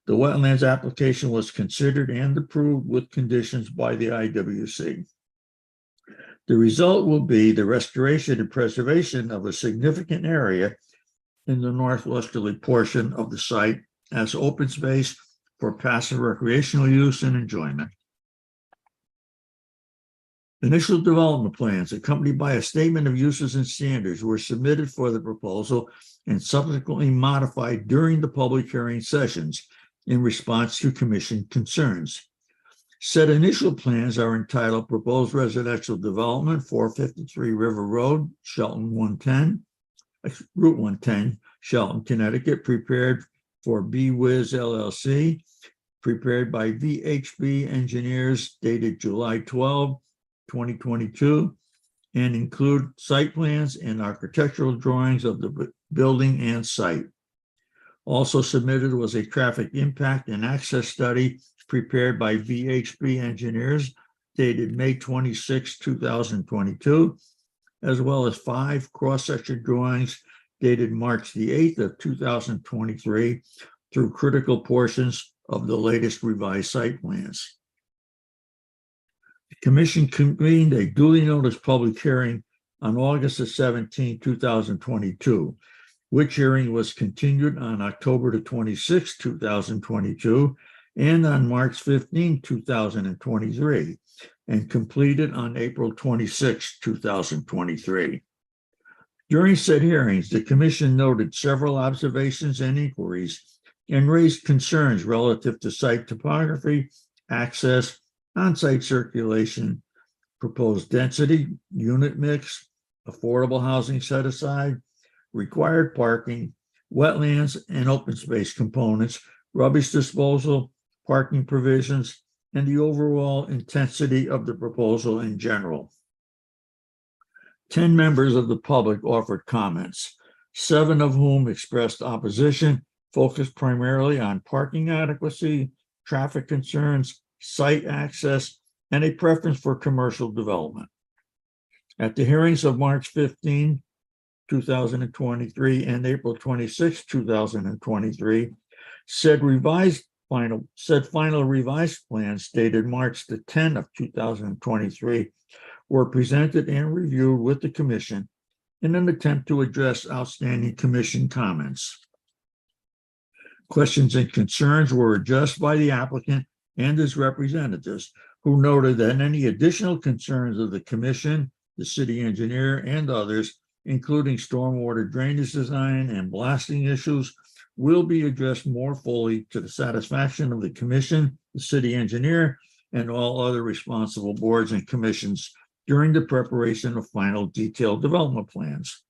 The wetlands application was considered and approved with conditions by the IWC. The result will be the restoration and preservation of a significant area in the northwesterly portion of the site as open space for passive recreational use and enjoyment. Initial development plans accompanied by a statement of uses and standards were submitted for the proposal and subsequently modified during the public hearing sessions in response to commission concerns. Said initial plans are entitled Proposed Residential Development, 453 River Road, Shelton 110, Route 110, Shelton, Connecticut, prepared for BWiz LLC, prepared by VHB Engineers, dated July 12, 2022, and include site plans and architectural drawings of the building and site. Also submitted was a traffic impact and access study prepared by VHB Engineers, dated May 26, 2022, as well as 5 cross-section drawings dated March the 8th of 2023 through critical portions of the latest revised site plans. The commission convened a duly noticed public hearing on August the 17th, 2022, which hearing was continued on October the 26th, 2022, and on March 15, 2023, and completed on April 26, 2023. During said hearings, the commission noted several observations and inquiries and raised concerns relative to site topography, access, on-site circulation, proposed density, unit mix, affordable housing set aside, required parking, wetlands and open space components, rubbish disposal, parking provisions, and the overall intensity of the proposal in general. 10 members of the public offered comments, 7 of whom expressed opposition, focused primarily on parking adequacy, traffic concerns, site access, and a preference for commercial development. At the hearings of March 15, 2023 and April 26, 2023, said final revised plans dated March the 10th of 2023 were presented and reviewed with the commission in an attempt to address outstanding commission comments. Questions and concerns were addressed by the applicant and his representatives, who noted that any additional concerns of the commission, the city engineer, and others, including stormwater drainage design and blasting issues, will be addressed more fully to the satisfaction of the commission, the city engineer, and all other responsible boards and commissions during the preparation of final detailed development plans.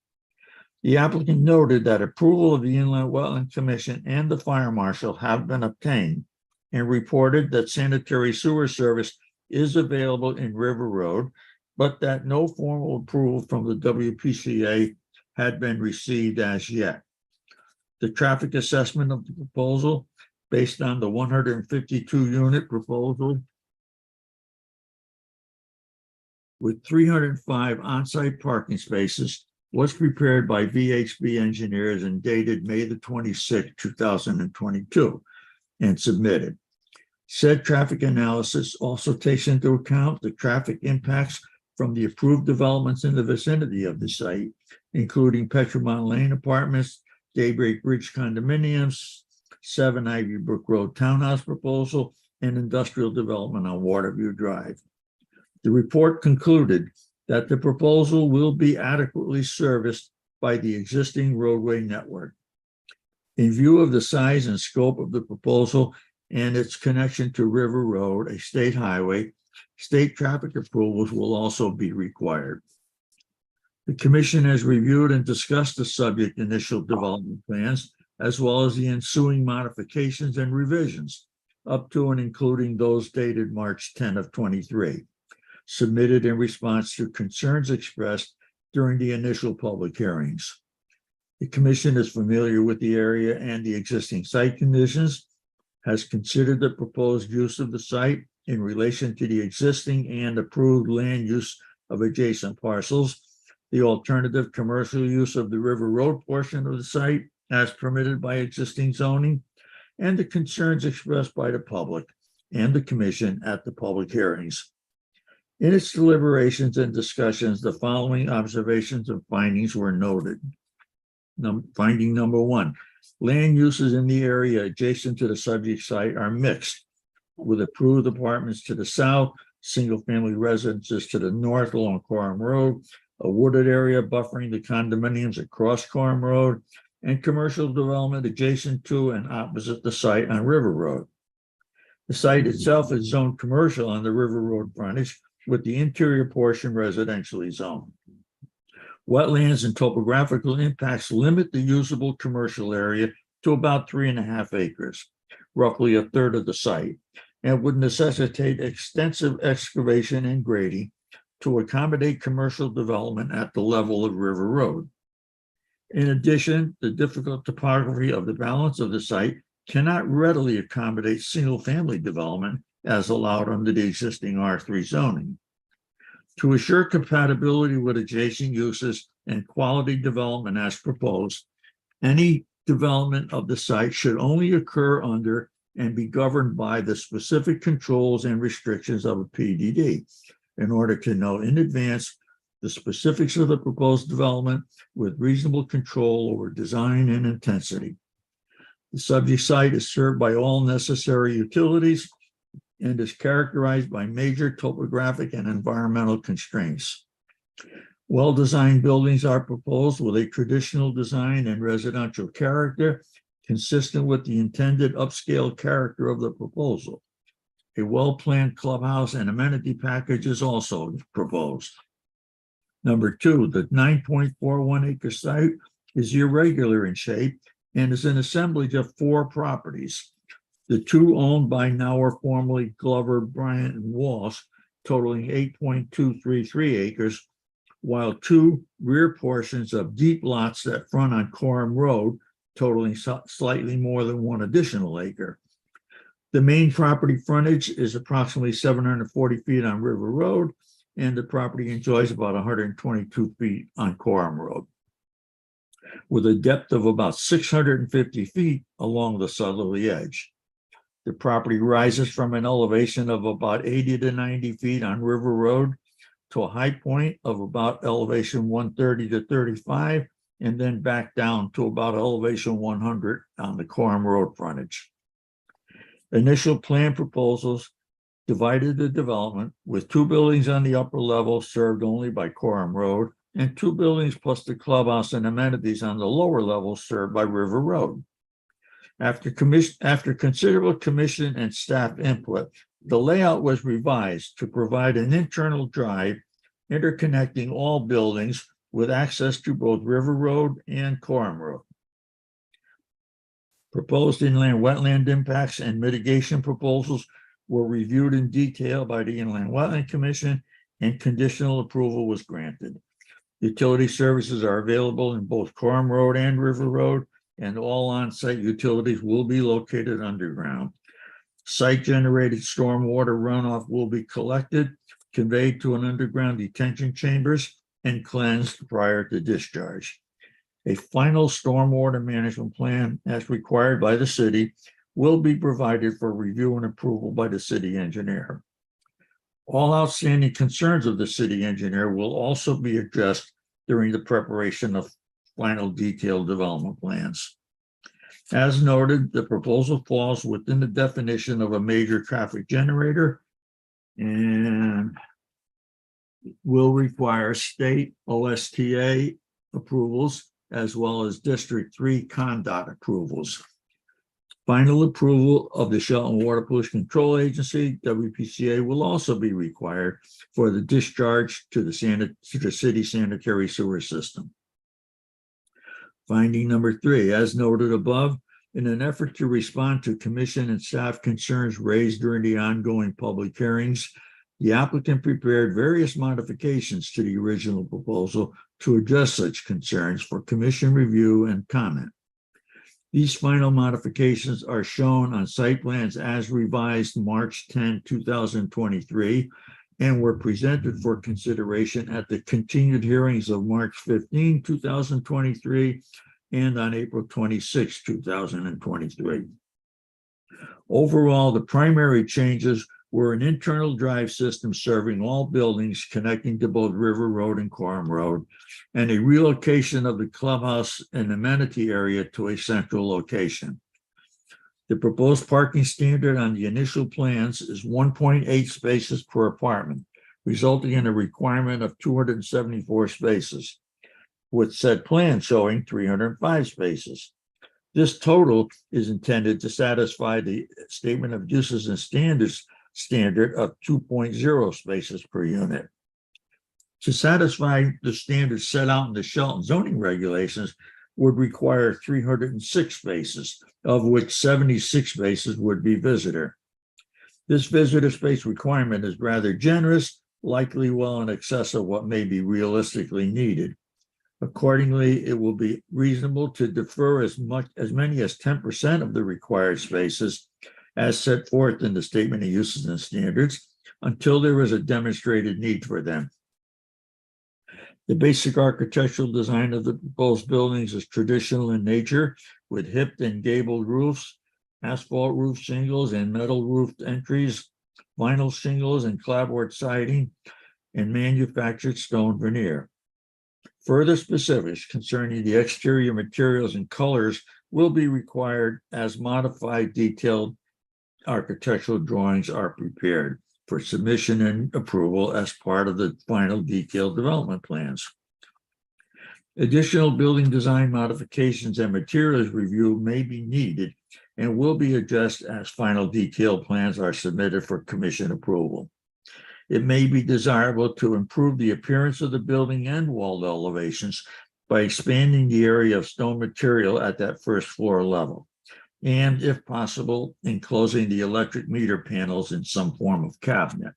The applicant noted that approval of the Inland Wetland Commission and the fire marshal have been obtained and reported that sanitary sewer service is available in River Road, but that no formal approval from the WPCA had been received as yet. The traffic assessment of the proposal, based on the 152 unit proposal with 305 on-site parking spaces, was prepared by VHB Engineers and dated May the 26th, 2022, and submitted. Said traffic analysis also takes into account the traffic impacts from the approved developments in the vicinity of the site, including Petromont Lane Apartments, Daybreak Ridge Condominiums, 7 Ivy Brook Road Townhouse proposal, and industrial development on Waterview Drive. The report concluded that the proposal will be adequately serviced by the existing roadway network. In view of the size and scope of the proposal and its connection to River Road, a state highway, state traffic approvals will also be required. The commission has reviewed and discussed the subject initial development plans, as well as the ensuing modifications and revisions, up to and including those dated March 10 of 23, submitted in response to concerns expressed during the initial public hearings. The commission is familiar with the area and the existing site conditions, has considered the proposed use of the site in relation to the existing and approved land use of adjacent parcels, the alternative commercial use of the River Road portion of the site as permitted by existing zoning, and the concerns expressed by the public and the commission at the public hearings. In its deliberations and discussions, the following observations and findings were noted. Finding number one, land uses in the area adjacent to the subject site are mixed, with approved apartments to the south, single-family residences to the north along Coram Road, a wooded area buffering the condominiums across Coram Road, and commercial development adjacent to and opposite the site on River Road. The site itself is zoned commercial on the River Road frontage, with the interior portion residentially zoned. Wetlands and topographical impacts limit the usable commercial area to about 3.5 acres, roughly a third of the site, and would necessitate extensive excavation and grading to accommodate commercial development at the level of River Road. In addition, the difficult topography of the balance of the site cannot readily accommodate single-family development as allowed under the existing R3 zoning. To assure compatibility with adjacent uses and quality development as proposed, any development of the site should only occur under and be governed by the specific controls and restrictions of a PDD in order to know in advance the specifics of the proposed development with reasonable control over design and intensity. The subject site is served by all necessary utilities and is characterized by major topographic and environmental constraints. Well-designed buildings are proposed with a traditional design and residential character consistent with the intended upscale character of the proposal. A well-planned clubhouse and amenity package is also proposed. Number two, the 9.41 acre site is irregular in shape and is an assemblage of 4 properties. The 2 owned by now or formerly Glover, Bryant, and Walsh, totaling 8.233 acres, while 2 rear portions of deep lots that front on Coram Road, totaling slightly more than 1 additional acre. The main property frontage is approximately 740 feet on River Road, and the property enjoys about 122 feet on Coram Road, with a depth of about 650 feet along the southerly edge. The property rises from an elevation of about 80 to 90 feet on River Road to a high point of about elevation 130 to 35, and then back down to about elevation 100 on the Coram Road frontage. Initial plan proposals divided the development with 2 buildings on the upper level served only by Coram Road and 2 buildings plus the clubhouse and amenities on the lower level served by River Road. After considerable commission and staff input, the layout was revised to provide an internal drive interconnecting all buildings with access to both River Road and Coram Road. Proposed inland wetland impacts and mitigation proposals were reviewed in detail by the Inland Wetland Commission, and conditional approval was granted. Utility services are available in both Coram Road and River Road, and all on-site utilities will be located underground. Site-generated stormwater runoff will be collected, conveyed to an underground detention chambers, and cleansed prior to discharge. A final stormwater management plan, as required by the city, will be provided for review and approval by the city engineer. All outstanding concerns of the city engineer will also be addressed during the preparation of final detailed development plans. As noted, the proposal falls within the definition of a major traffic generator. And will require state OSTA approvals as well as District 3 CONDOT approvals. Final approval of the Shelton Water Pollution Control Agency, WPCA, will also be required for the discharge to the city sanitary sewer system. Finding number 3, as noted above, in an effort to respond to commission and staff concerns raised during the ongoing public hearings, the applicant prepared various modifications to the original proposal to address such concerns for commission review and comment. These final modifications are shown on site plans as revised March 10, 2023, and were presented for consideration at the continued hearings of March 15, 2023, and on April 26, 2023. Overall, the primary changes were an internal drive system serving all buildings connecting to both River Road and Coram Road, and a relocation of the clubhouse and amenity area to a central location. The proposed parking standard on the initial plans is 1.8 spaces per apartment, resulting in a requirement of 274 spaces, with said plan showing 305 spaces. This total is intended to satisfy the statement of uses and standards standard of 2.0 spaces per unit. To satisfy the standards set out in the Shelton zoning regulations would require 306 spaces, of which 76 spaces would be visitor. This visitor space requirement is rather generous, likely well in excess of what may be realistically needed. Accordingly, it will be reasonable to defer as many as 10% of the required spaces as set forth in the statement of uses and standards until there is a demonstrated need for them. The basic architectural design of the proposed buildings is traditional in nature, with hipped and gabled roofs, asphalt roof shingles and metal roofed entries, vinyl shingles and clapboard siding, and manufactured stone veneer. Further specifics concerning the exterior materials and colors will be required as modified detailed architectural drawings are prepared for submission and approval as part of the final detailed development plans. Additional building design modifications and materials review may be needed and will be addressed as final detailed plans are submitted for commission approval. It may be desirable to improve the appearance of the building and wall elevations by expanding the area of stone material at that first floor level, and if possible, enclosing the electric meter panels in some form of cabinet.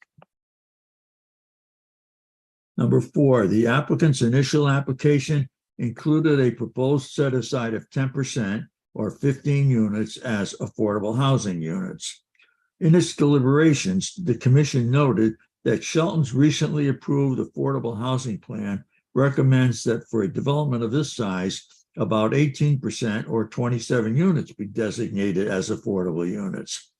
Number 4, the applicant's initial application included a proposed set aside of 10% or 15 units as affordable housing units. In its deliberations, the commission noted that Shelton's recently approved affordable housing plan recommends that for a development of this size, about 18% or 27 units be designated as affordable units.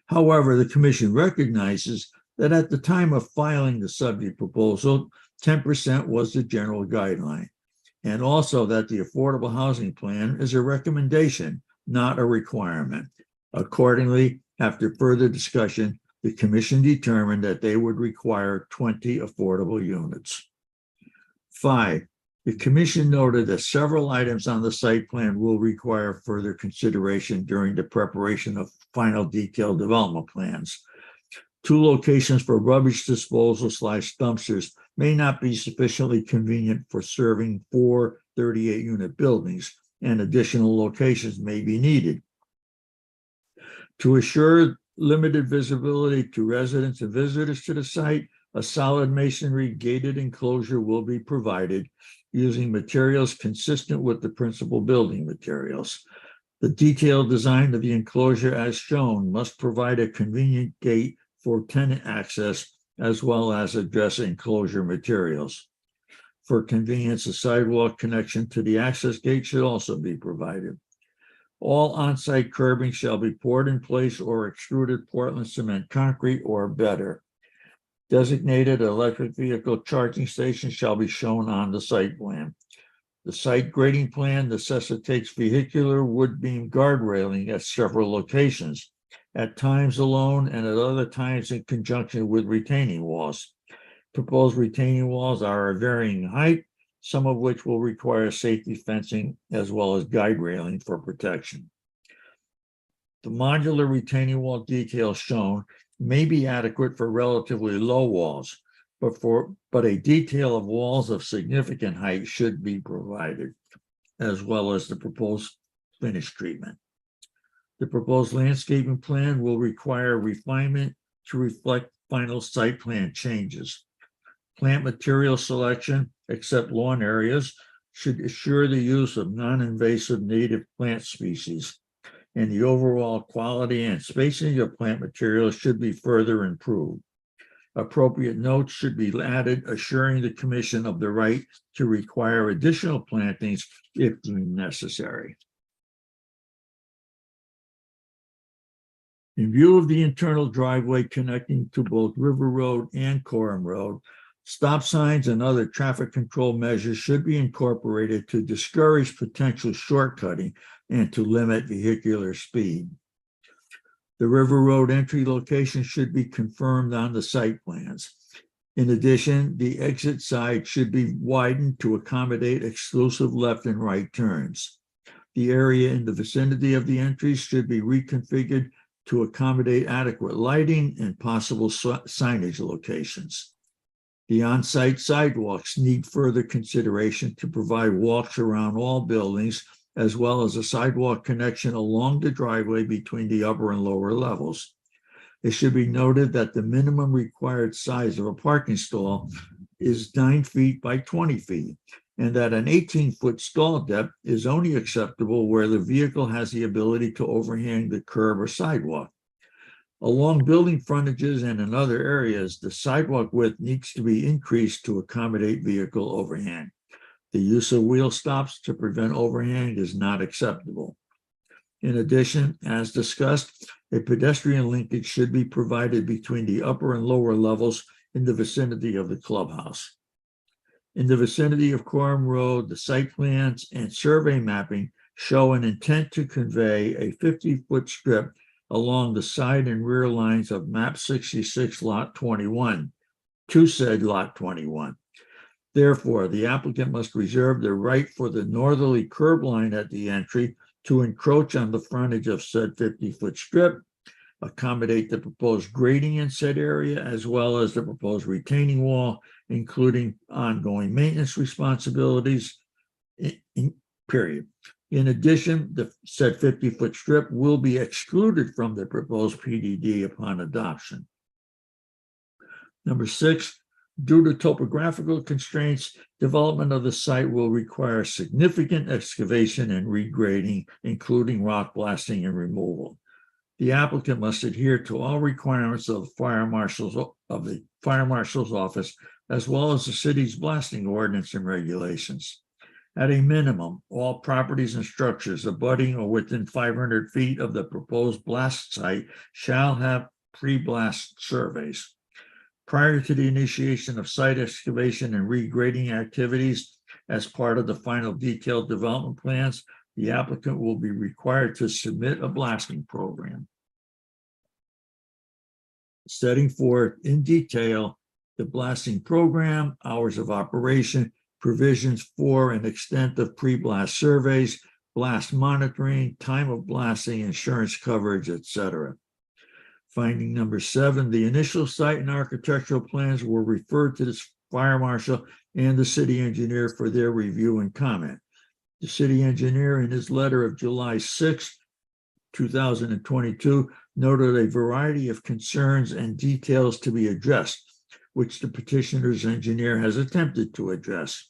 However, the commission recognizes that at the time of filing the subject proposal, 10% was the general guideline, and also that the affordable housing plan is a recommendation, not a requirement. Accordingly, after further discussion, the commission determined that they would require 20 affordable units. 5, the commission noted that several items on the site plan will require further consideration during the preparation of final detailed development plans. 2 locations for rubbish disposal / dumpsters may not be sufficiently convenient for serving 4 38-unit buildings, and additional locations may be needed. To assure limited visibility to residents and visitors to the site, a solid masonry gated enclosure will be provided using materials consistent with the principal building materials. The detailed design of the enclosure as shown must provide a convenient gate for tenant access as well as address enclosure materials. For convenience, a sidewalk connection to the access gate should also be provided. All on-site curbing shall be poured in place or extruded Portland cement concrete or better. Designated electric vehicle charging stations shall be shown on the site plan. The site grading plan necessitates vehicular wood beam guard railing at several locations, at times alone and at other times in conjunction with retaining walls. proposed retaining walls are of varying height, some of which will require safety fencing as well as guide railing for protection. The modular retaining wall detail shown may be adequate for relatively low walls, but a detail of walls of significant height should be provided, as well as the proposed finish treatment. The proposed landscaping plan will require refinement to reflect final site plan changes. Plant material selection, except lawn areas, should assure the use of non-invasive native plant species, and the overall quality and spacing of plant materials should be further improved. Appropriate notes should be added, assuring the commission of the right to require additional plantings if deemed necessary. In view of the internal driveway connecting to both River Road and Coram Road, stop signs and other traffic control measures should be incorporated to discourage potential shortcutting and to limit vehicular speed. The River Road entry location should be confirmed on the site plans. In addition, the exit side should be widened to accommodate exclusive left and right turns. The area in the vicinity of the entries should be reconfigured to accommodate adequate lighting and possible signage locations. The on-site sidewalks need further consideration to provide walks around all buildings, as well as a sidewalk connection along the driveway between the upper and lower levels. It should be noted that the minimum required size of a parking stall is 9 feet by 20 feet, and that an 18-foot stall depth is only acceptable where the vehicle has the ability to overhang the curb or sidewalk. Along building frontages and in other areas, the sidewalk width needs to be increased to accommodate vehicle overhang. The use of wheel stops to prevent overhang is not acceptable. In addition, as discussed, a pedestrian linkage should be provided between the upper and lower levels in the vicinity of the clubhouse. In the vicinity of Coram Road, the site plans and survey mapping show an intent to convey a 50-foot strip along the side and rear lines of map 66 lot 21 to said lot 21. Therefore, the applicant must reserve the right for the northerly curb line at the entry to encroach on the frontage of said 50-foot strip, accommodate the proposed grading in said area, as well as the proposed retaining wall, including ongoing maintenance responsibilities, period. In addition, the said 50-foot strip will be excluded from the proposed PDD upon adoption. Number 6, due to topographical constraints, development of the site will require significant excavation and regrading, including rock blasting and removal. The applicant must adhere to all requirements of the fire marshal's office, as well as the city's blasting ordinance and regulations. At a minimum, all properties and structures abutting or within 500 feet of the proposed blast site shall have pre-blast surveys. Prior to the initiation of site excavation and regrading activities as part of the final detailed development plans, the applicant will be required to submit a blasting program, setting forth in detail the blasting program, hours of operation, provisions for and extent of pre-blast surveys, blast monitoring, time of blasting, insurance coverage, etc. Finding number 7, the initial site and architectural plans were referred to the fire marshal and the city engineer for their review and comment. The city engineer, in his letter of July 6, 2022, noted a variety of concerns and details to be addressed, which the petitioner's engineer has attempted to address.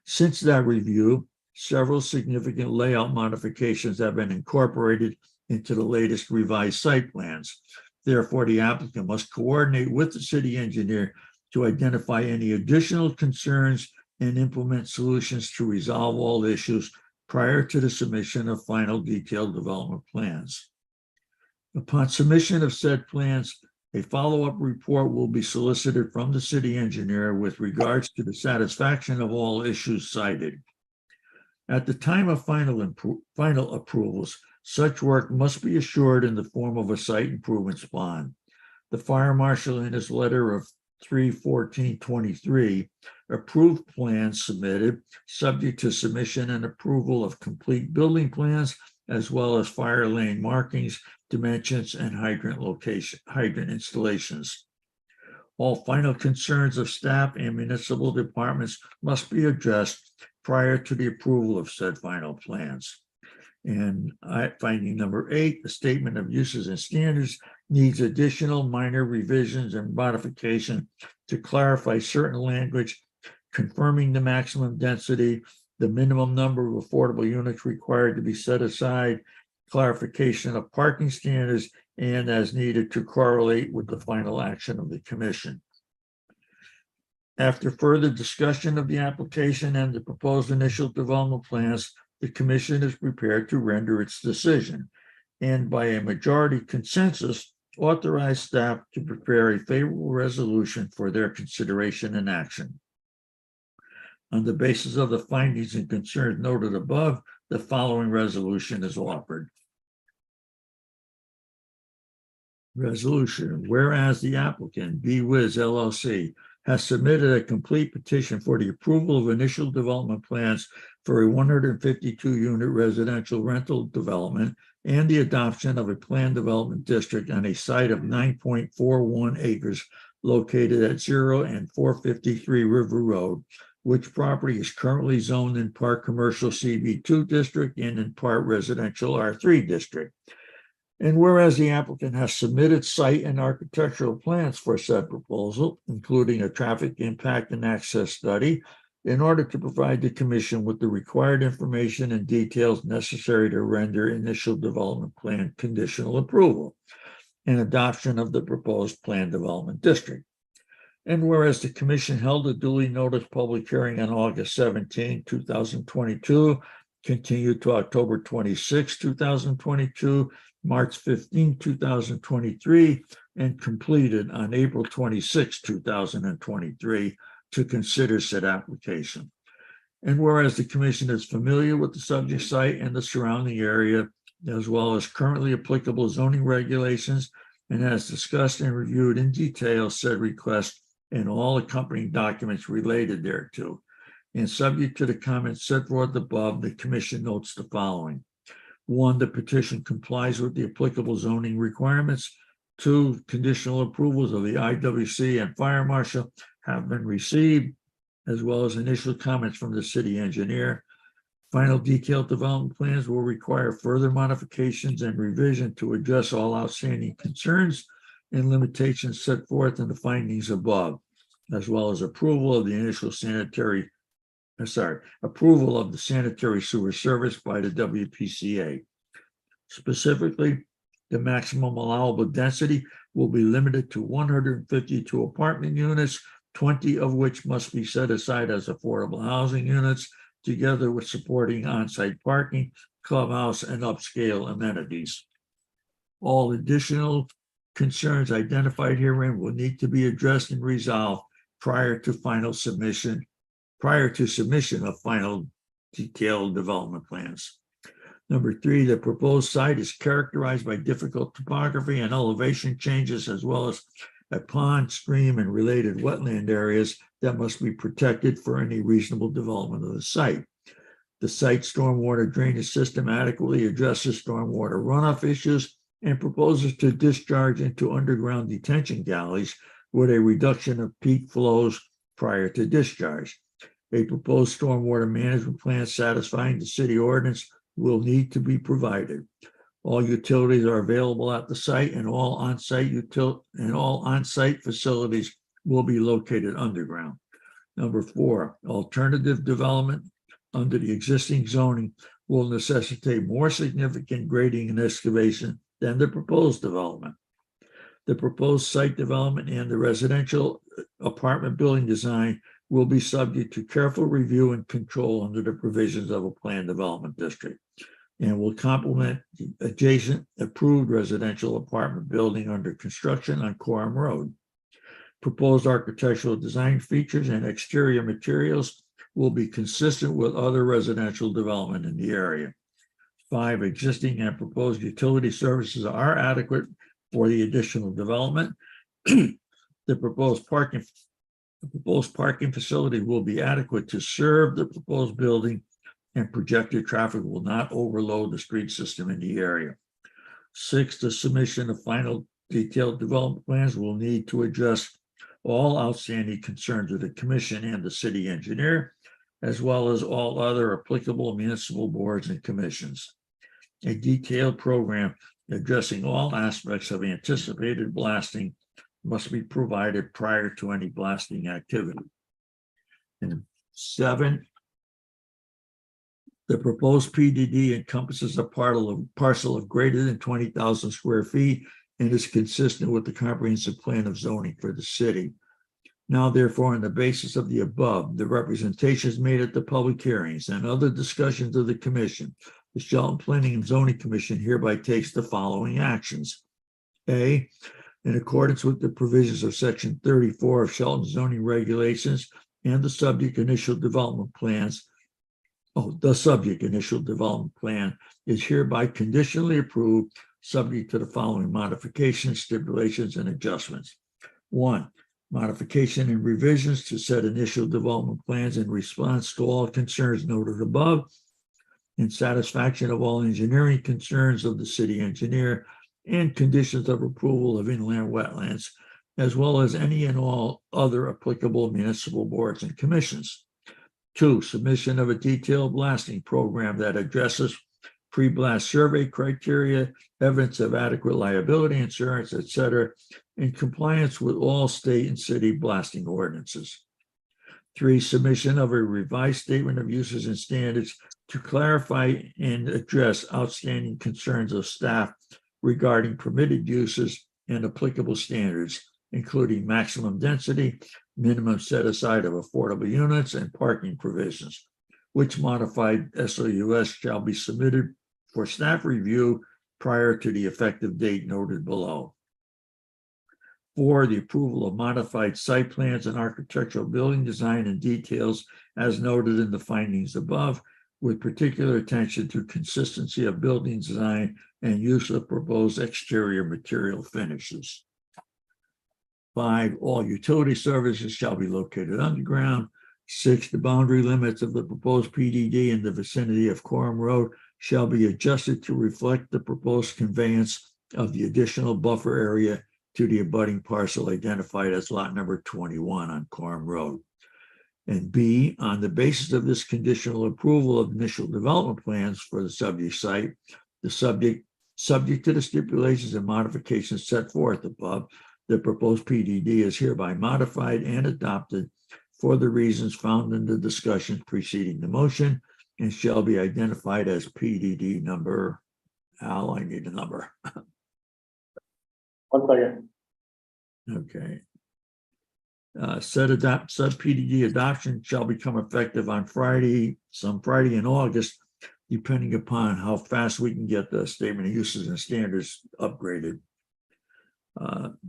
Since that review, several significant layout modifications have been incorporated into the latest revised site plans. Therefore, the applicant must coordinate with the city engineer to identify any additional concerns and implement solutions to resolve all issues prior to the submission of final detailed development plans. Upon submission of said plans, a follow-up report will be solicited from the city engineer with regards to the satisfaction of all issues cited. At the time of final approvals, such work must be assured in the form of a site improvements bond. The fire marshal, in his letter of 3/14/23, approved plans submitted, subject to submission and approval of complete building plans, as well as fire lane markings, dimensions, and hydrant installations. All final concerns of staff and municipal departments must be addressed prior to the approval of said final plans. And finding number 8, the statement of uses and standards needs additional minor revisions and modification to clarify certain language, confirming the maximum density, the minimum number of affordable units required to be set aside, clarification of parking standards, and as needed to correlate with the final action of the commission. After further discussion of the application and the proposed initial development plans, the commission is prepared to render its decision, and by a majority consensus, authorize staff to prepare a favorable resolution for their consideration and action. On the basis of the findings and concerns noted above, the following resolution is offered. Resolution, whereas the applicant, BWiz LLC, has submitted a complete petition for the approval of initial development plans for a 152-unit residential rental development and the adoption of a planned development district on a site of 9.41 acres located at 0 and 453 River Road, which property is currently zoned in part commercial CB2 district and in part residential R3 district. And whereas the applicant has submitted site and architectural plans for said proposal, including a traffic impact and access study, in order to provide the commission with the required information and details necessary to render initial development plan conditional approval and adoption of the proposed plan development district. And whereas the commission held a duly noticed public hearing on August 17, 2022, continued to October 26, 2022, March 15, 2023, and completed on April 26, 2023 to consider said application. And whereas the commission is familiar with the subject site and the surrounding area, as well as currently applicable zoning regulations, and has discussed and reviewed in detail said request and all accompanying documents related thereto. And subject to the comments set forth above, the commission notes the following. 1, the petition complies with the applicable zoning requirements. 2, conditional approvals of the IWC and fire marshal have been received, as well as initial comments from the city engineer. Final detailed development plans will require further modifications and revision to address all outstanding concerns and limitations set forth in the findings above, as well as approval of the initial approval of the sanitary sewer service by the WPCA. Specifically, the maximum allowable density will be limited to 152 apartment units, 20 of which must be set aside as affordable housing units, together with supporting on-site parking, clubhouse, and upscale amenities. All additional concerns identified herein will need to be addressed and resolved prior to submission of final detailed development plans. Number 3, the proposed site is characterized by difficult topography and elevation changes, as well as a pond, stream, and related wetland areas that must be protected for any reasonable development of the site. The site stormwater drainage system adequately addresses stormwater runoff issues and proposes to discharge into underground detention galleys with a reduction of peak flows prior to discharge. A proposed stormwater management plan satisfying the city ordinance will need to be provided. All utilities are available at the site, and all on-site facilities will be located underground. Number 4, alternative development under the existing zoning will necessitate more significant grading and excavation than the proposed development. The proposed site development and the residential apartment building design will be subject to careful review and control under the provisions of a planned development district, and will complement the adjacent approved residential apartment building under construction on Coram Road. Proposed architectural design features and exterior materials will be consistent with other residential development in the area. 5, existing and proposed utility services are adequate for the additional development. The proposed parking facility will be adequate to serve the proposed building, and projected traffic will not overload the street system in the area. 6, the submission of final detailed development plans will need to address all outstanding concerns of the commission and the city engineer, as well as all other applicable municipal boards and commissions. A detailed program addressing all aspects of anticipated blasting must be provided prior to any blasting activity. And 7, the proposed PDD encompasses a parcel of greater than 20,000 square feet and is consistent with the comprehensive plan of zoning for the city. Now, therefore, on the basis of the above, the representations made at the public hearings and other discussions of the commission, the Shelton Planning and Zoning Commission hereby takes the following actions. A, in accordance with the provisions of section 34 of Shelton zoning regulations and the subject initial development plans, the subject initial development plan is hereby conditionally approved, subject to the following modifications, stipulations, and adjustments. 1, modification and revisions to said initial development plans in response to all concerns noted above, in satisfaction of all engineering concerns of the city engineer and conditions of approval of inland wetlands, as well as any and all other applicable municipal boards and commissions. 2, submission of a detailed blasting program that addresses pre-blast survey criteria, evidence of adequate liability insurance, etc., in compliance with all state and city blasting ordinances. 3, submission of a revised statement of uses and standards to clarify and address outstanding concerns of staff regarding permitted uses and applicable standards, including maximum density, minimum set aside of affordable units, and parking provisions, which modified SOUS shall be submitted for staff review prior to the effective date noted below. 4, the approval of modified site plans and architectural building design and details as noted in the findings above, with particular attention to consistency of building design and use of proposed exterior material finishes. 5, all utility services shall be located underground. 6, the boundary limits of the proposed PDD in the vicinity of Coram Road shall be adjusted to reflect the proposed conveyance of the additional buffer area to the abutting parcel identified as lot number 21 on Coram Road. And B, on the basis of this conditional approval of initial development plans for the subject site, the subject to the stipulations and modifications set forth above, the proposed PDD is hereby modified and adopted for the reasons found in the discussion preceding the motion and shall be identified as PDD number. Al, I need a number. 1 second. Okay. Said PDD adoption shall become effective on some Friday in August, depending upon how fast we can get the statement of uses and standards upgraded.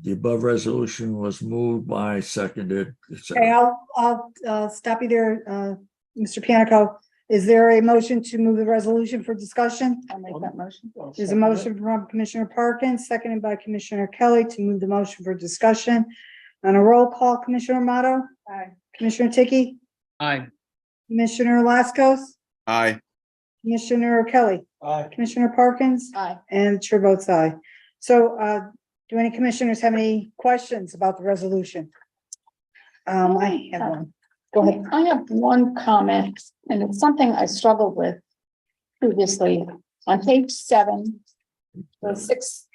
The above resolution was moved by seconded. Okay, I'll stop you there, Mr. Panico. Is there a motion to move the resolution for discussion? I'll make that motion. There's a motion from Commissioner Parkins, seconded by Commissioner Kelly to move the motion for discussion. On a roll call, Commissioner Amato? Aye. Commissioner Tiki? Aye. Commissioner Lascos? Aye. Commissioner Kelly? Aye. Commissioner Parkins? Aye. And chair votes aye. So, do any commissioners have any questions about the resolution? I have one. Go ahead. I have one comment, and it's something I struggled with previously. On page 7, the 6,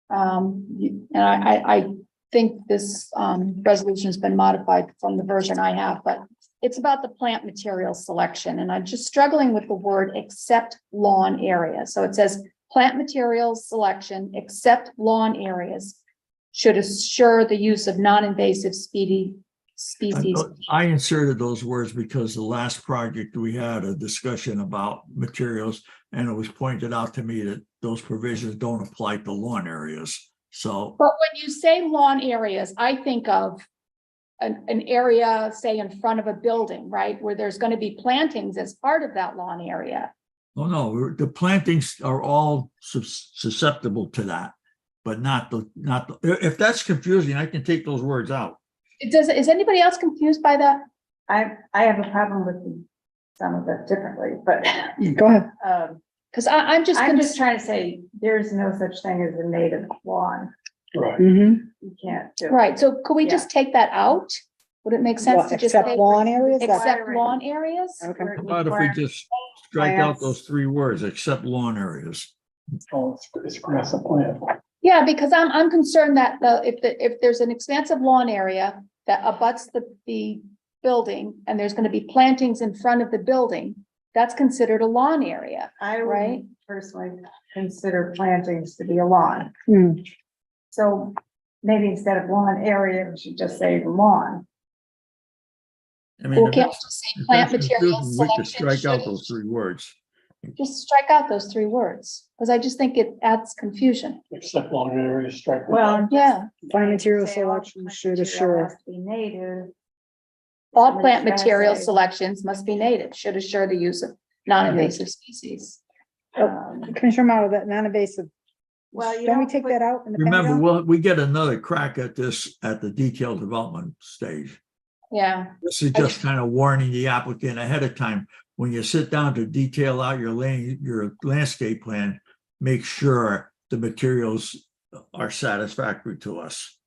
and I think this resolution has been modified from the version I have, but it's about the plant material selection, and I'm just struggling with the word except lawn area. So it says plant materials selection except lawn areas should assure the use of non-invasive species. I inserted those words because the last project we had a discussion about materials, and it was pointed out to me that those provisions don't apply to lawn areas. So, But when you say lawn areas, I think of an area, say in front of a building, right? Where there's going to be plantings as part of that lawn area. oh no, the plantings are all susceptible to that, but not the, if that's confusing, I can take those words out. is anybody else confused by that? I have a problem with some of it differently, but, Go ahead. Because I'm just. I'm just trying to say, there's no such thing as a native lawn. Right. Mhm. You can't do it. Right, so could we just take that out? Would it make sense Well, to just except say lawn areas? That- except lawn areas? Okay. How about if we just strike out those 3 words, except lawn areas? Oh, it's grass and plant. Yeah, because I'm concerned that if there's an expansive lawn area that abuts the building and there's gonna be plantings in front of the building, that's considered a lawn area. I Right. would personally consider plantings to be a lawn. Hmm. So maybe instead of lawn area, we should just say lawn. I mean, Well, if can't we that's- just say if plant that's material confusing, we could selection? strike out should- those 3 words. Just strike out those 3 words, because I just think it adds confusion. Except lawn areas, strike. that Well, out. Yeah, Plant material Say all selection plant should material assure. has to be native. all Somebody's plant gonna material say- selections must be native, should assure the use of non-invasive species. Commissioner Model, that non-invasive. Well, you Don't we don't take put- that out in the? Remember, Pentagon? we get another crack at this at the detailed development stage. Yeah, This is just kind of warning the applicant ahead of time. When you sit down to detail out your landscape plan, make sure the materials are satisfactory to us.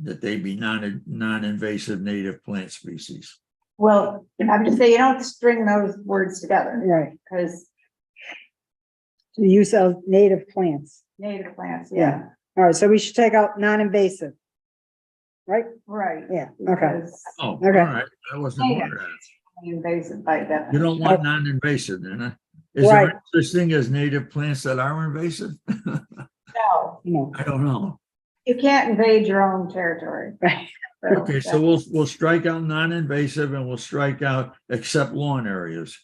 That they be non-invasive native plant species. Well, I'm just saying, you don't string those words together, Right, because the use of native plants. native plants, Yeah. yeah, All right, so we should take out non-invasive. Right? right. Yeah, okay. Because Oh, all Okay. right, that wasn't aware of that. invasive by definition. You don't want non-invasive, then? Is there Right. such thing as native plants that are invasive? No, No, I don't know. you can't invade your own territory. right. Okay, so we'll strike out non-invasive and we'll strike out except lawn areas.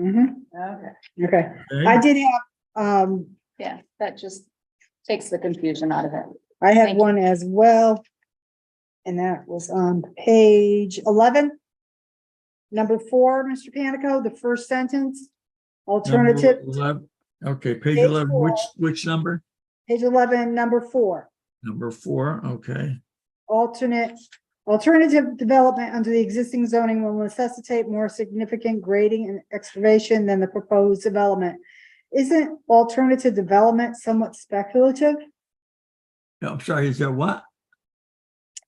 Mhm. Okay. Okay, Okay? I did have, yeah, that just takes the confusion out of it. I had Thank you. one as well. And that was on page 11. Number 4, Mr. Panico, the first sentence. Alternative, Number 11. Okay, page Page 11, 4. which number? page 11, number 4. Number 4, okay. Alternative development under the existing zoning will necessitate more significant grading and excavation than the proposed development. Isn't alternative development somewhat speculative? No, I'm sorry, is there what?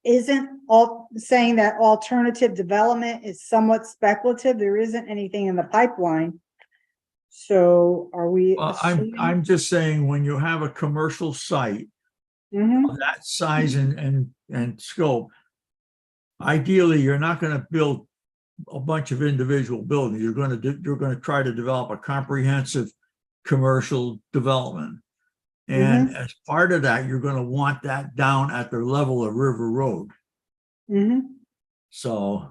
Isn't all saying that alternative development is somewhat speculative? There isn't anything in the pipeline. So are we? Well, assuming- I'm just saying, when you have a commercial site Mhm. of that size and scope, ideally, you're not gonna build a bunch of individual buildings. You're gonna try to develop a comprehensive commercial development. And as part of that, you're gonna want that down at the level of River Road. Mhm. So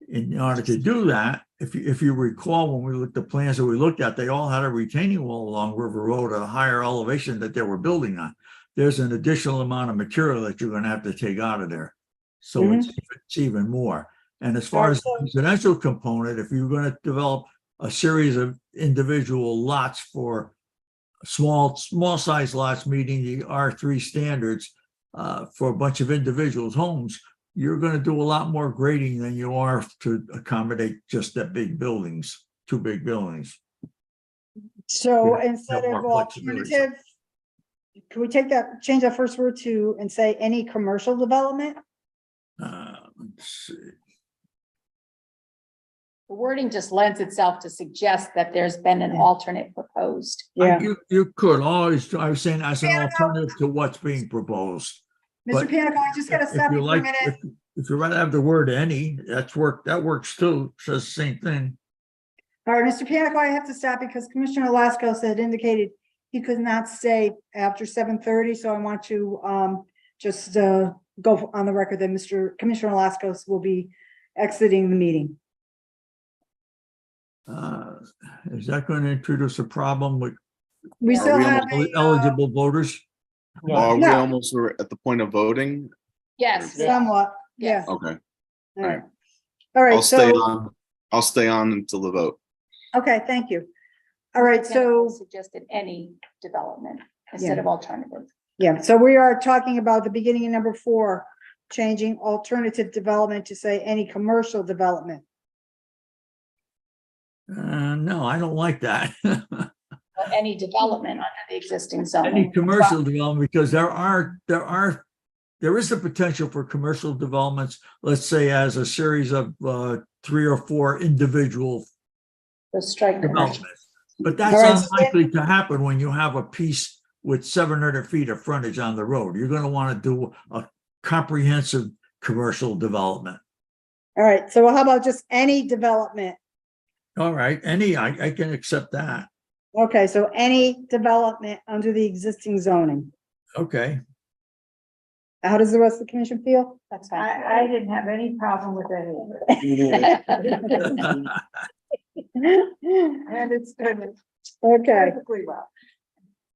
in order to do that, if you recall, when we looked at the plans that we looked at, they all had a retaining wall along River Road at a higher elevation that they were building on. There's an additional amount of material that you're gonna have to take out of there. So it's even more. And as far as the residential component, if you're gonna develop a series of individual lots for small size lots meeting the R3 standards for a bunch of individuals' homes, you're gonna do a lot more grading than you are to accommodate just that big buildings, 2 big buildings. So Yeah, instead have of more flexibility. alternative, can we change that first word to, and say any commercial development? Let's see. The wording just lends itself to suggest that there's been an alternate proposed. Yeah, You could always, I was saying as an alternative to what's being proposed. Mr. but Panico, I just gotta If stop you you for a like, minute. if you rather have the word any, that works too, says the same thing. All right, Mr. Panico, I have to stop because Commissioner Lasko had indicated he could not stay after 7:30, so I want to just go on the record that Commissioner Lasko will be exiting the meeting. Is that going to introduce a problem with We Are still we have eligible voters? Are we No. almost at the point of voting? Yes. somewhat, yeah. Okay, All right. All right, I'll stay so, on. I'll stay on until the vote. okay, thank you. All right, so, Suggested any development instead of alternative. yeah, so we are talking about the beginning of number 4, changing alternative development to say any commercial development. No, I don't like that. Or any development under the existing Any zoning. commercial development, because there is the potential for commercial developments, let's say as a series of 3 or 4 individual The strike commercial. developments. But that's All right. unlikely to happen when you have a piece with 700 feet of frontage on the road. You're going to want to do a comprehensive commercial development. All right, so how about just any development? All right, I can accept that. Okay, so any development under the existing zoning. Okay. How does the rest of the commission feel? That's fine. I didn't have any problem with any of it. And it's good. Okay, Perfectly well.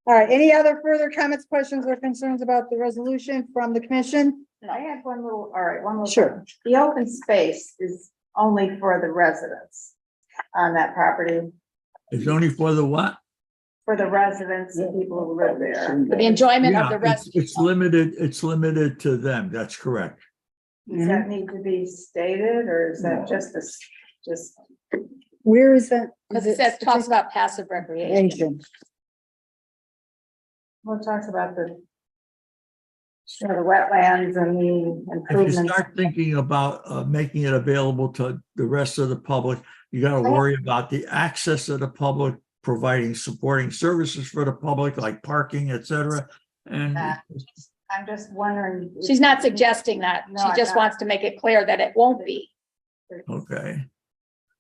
all right, any other further comments, questions, or concerns about the resolution from the commission? I had one little, all right, one little. Sure. The open space is only for the residents on that property, It's only for the what? for the residents, the people who live there. For the enjoyment of Yeah, the rest. it's limited to them. That's correct. Does that need to be stated, or is that just this, just? Where is that? Because Is it says, talks about passive recreation. Asian. Well, it talks about the the wetlands and the If you improvements. start thinking about making it available to the rest of the public, you got to worry about the access of the public, providing supporting services for the public like parking, et cetera. And I'm just wondering. She's not suggesting that. No, She I'm just not. wants to make it clear that it won't be. okay.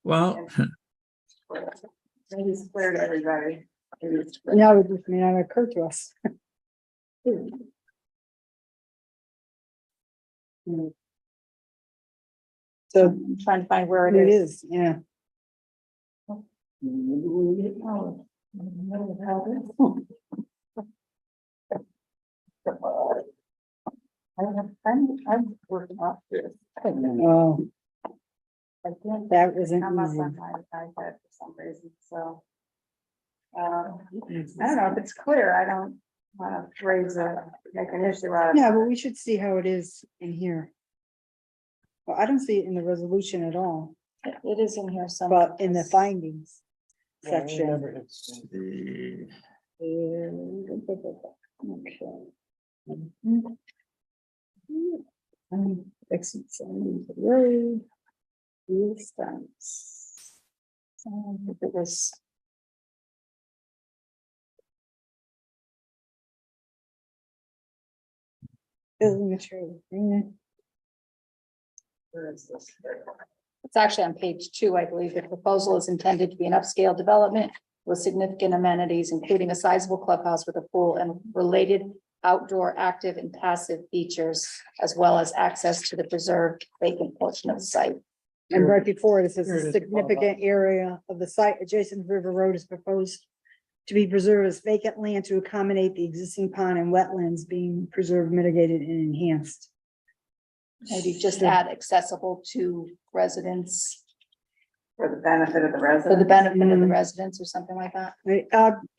Well, Maybe it's clear to everybody. Maybe it's clear. No, it just may not occur to us. So I'm trying to find where it it is. is, yeah. Oh, I'm working off this. Oh, I can't. that wasn't I'm up easy. on my iPad for some reason, so. I don't know if it's clear. I don't want to make an issue out of it. Yeah, but we should see how it is in here. Well, I don't see it in the resolution at all, It is in here somewhere. but in the findings section. the- Exit sign, road, view stumps. If it was, Building material agreement. Where is this? it's actually on page 2, I believe. The proposal is intended to be an upscale development with significant amenities, including a sizable clubhouse with a pool and related outdoor active and passive features, as well as access to the preserved vacant portion of the site. And right before it, it says Here it a is. significant area of the site adjacent to River Road is proposed to be preserved as vacant land to accommodate the existing pond and wetlands being preserved, mitigated, and enhanced. Maybe just add accessible to residents, For the benefit of the for residents. the benefit of the residents or something like that. Right,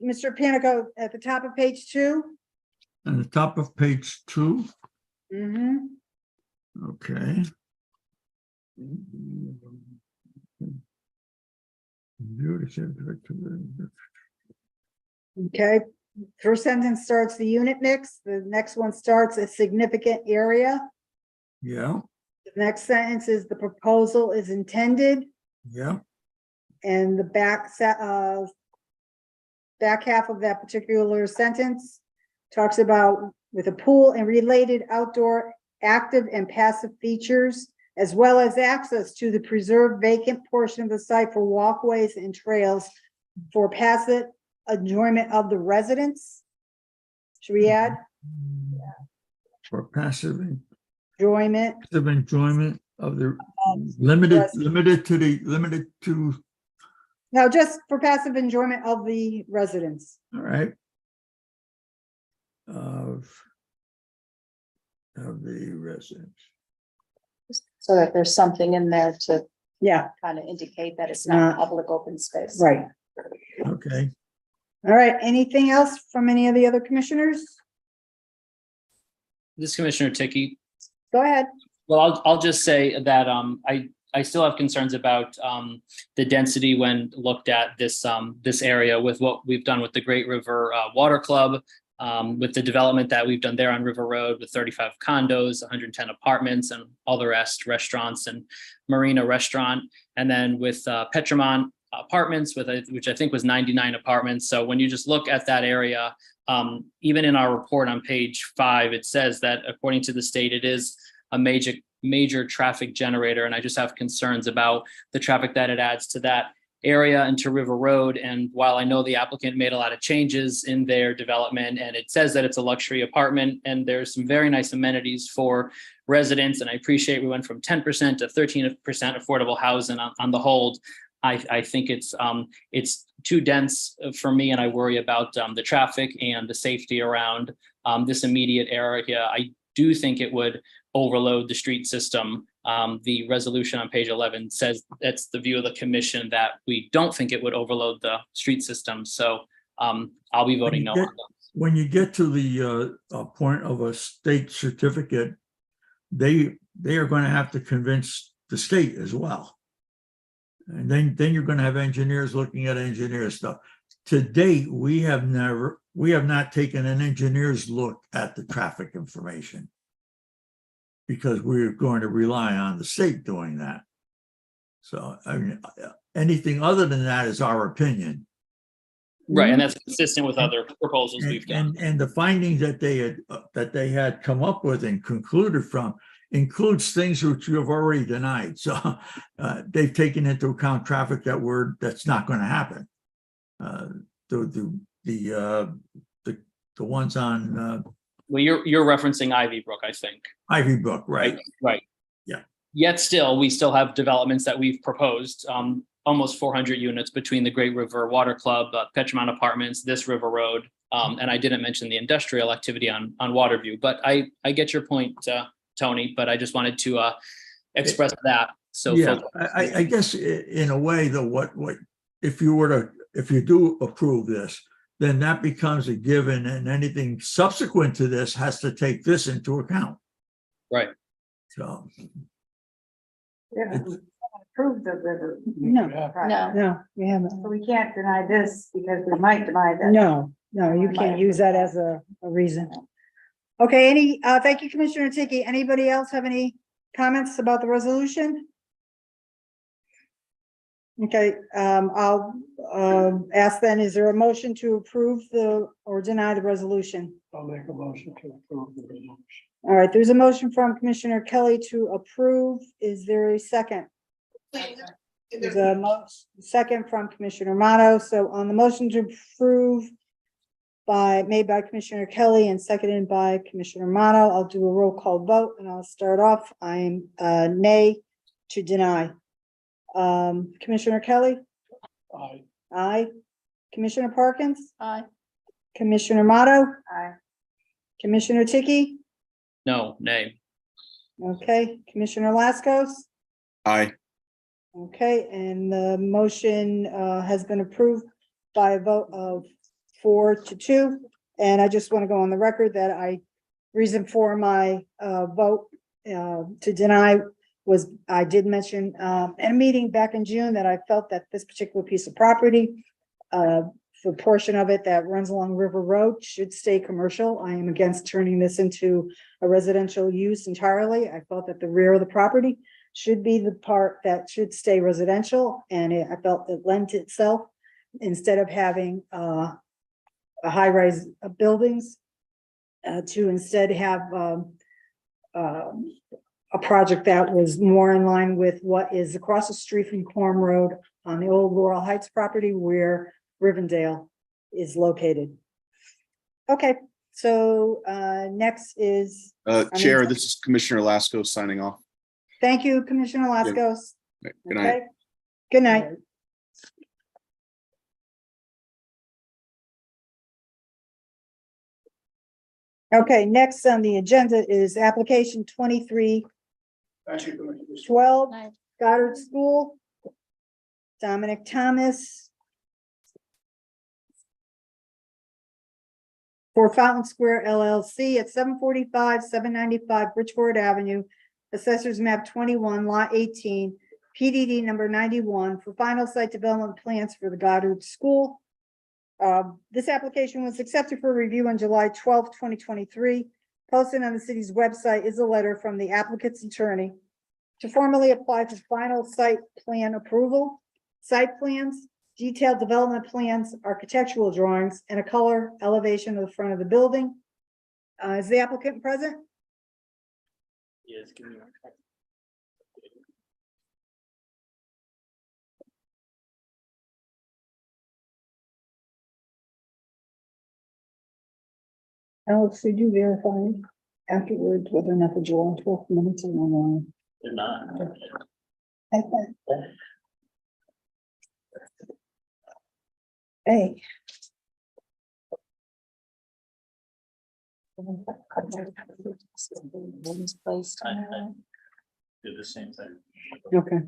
Mr. Panico, at the top of page 2. on the top of page 2, Mm-hmm. okay. Okay, first sentence starts the unit mix, the next one starts a significant area. Yeah, The next sentence is the proposal is intended, yeah, and the back half of that particular sentence talks about with a pool and related outdoor active and passive features, as well as access to the preserved vacant portion of the site for walkways and trails for passive enjoyment of the residents. Should we add for passive enjoyment? enjoyment of the Um, limited Yes. to, No, just for passive enjoyment of the residents. all right. Of the residents. So that there's something in there to Yeah, kind of indicate that it's not Not- public open space. right. Okay, All right, anything else from any of the other commissioners? This is Commissioner Ticky. Go ahead. Well, I'll just say that I still have concerns about the density when looked at this area with what we've done with the Great River Water Club, with the development that we've done there on River Road with 35 condos, 110 apartments, and all the rest, restaurants and marina restaurant, and then with Petromont Apartments which I think was 99 apartments. So when you just look at that area, even in our report on page 5, it says that according to the state, it is a major traffic generator, and I just have concerns about the traffic that it adds to that area and to River Road. And while I know the applicant made a lot of changes in their development, and it says that it's a luxury apartment and there's some very nice amenities for residents, and I appreciate we went from 10% to 13% affordable housing on the hold, I think it's too dense for me, and I worry about the traffic and the safety around this immediate area. I do think it would overload the street system. The resolution on page 11 says that's the view of the commission, that we don't think it would overload the street system. So I'll be voting no on those. When you get to the point of a state certificate, they are going to have to convince the state as well. And then you're going to have engineers looking at engineer stuff. To date, we have not taken an engineer's look at the traffic information, because we're going to rely on the state doing that. So, I mean, anything other than that is our opinion. Right, and that's consistent with other proposals we've done. And the findings that they had come up with and concluded from includes things which you have already denied. So they've taken into account traffic that's not going to happen. The ones on Well, you're referencing Ivy Brook, I think. Ivy Brook, right? Right. Yeah. Yet still, we still have developments that we've proposed, almost 400 units between the Great River Water Club, Petromont Apartments, this River Road, and I didn't mention the industrial activity on Waterview. But I get your point, Tony, but I just wanted to express that. So yeah, folks, I guess in a way, though, what if you do approve this, then that becomes a given, and anything subsequent to this has to take this into account. right. So Yeah, we approved the river. No, Right. no, we haven't. So we can't deny this because we might deny that. No, you can't use that as a reason. Okay, thank you, Commissioner Tiki. Anybody else have any comments about the resolution? Okay, I'll ask then, is there a motion to approve or deny the resolution? I'll make a motion to approve the resolution. All right, there's a motion from Commissioner Kelly to approve. Is there a second? There's a second from Commissioner Motto. So on the motion to approve made by Commissioner Kelly and seconded by Commissioner Motto, I'll do a roll call vote, and I'll start off. I'm nay to deny. Commissioner Kelly? Aye. Aye. Commissioner Parkins? Aye. Commissioner Motto? Aye. Commissioner Tiki? No, nay. Okay, Commissioner Laskos? Aye. Okay, and the motion has been approved by a vote of 4-2. And I just want to go on the record that reason for my vote to deny was I did mention in a meeting back in June that I felt that this particular piece of property, the portion of it that runs along River Road, should stay commercial. I am against turning this into a residential use entirely. I felt that the rear of the property should be the part that should stay residential, and I felt it lent itself, instead of having a high-rise buildings, to instead have a project that was more in line with what is across the street from Quorum Road on the old Laurel Heights property where Rivendell is located. Okay, so next is. Chair, this is Commissioner Lasko signing off. Thank you, Commissioner Laskos. Good night. Okay. Good night. Okay, next on the agenda is application 2312 Aye. Goddard School. Dominic Thomas. for Fountain Square LLC at 745, 795 Bridgeport Avenue, Assessors Map 21, Lot 18, PDD number 91 for final site development plans for the Goddard School. This application was accepted for review on July 12th, 2023. Posted on the city's website is a letter from the applicant's attorney to formally apply for final site plan approval, site plans, detailed development plans, architectural drawings, and a color elevation of the front of the building. Is the applicant present? Yes, give me one second. Alex, did you verify afterwards whether or not the July 12th minutes are online? They're not. Hey. Do the same thing. Okay.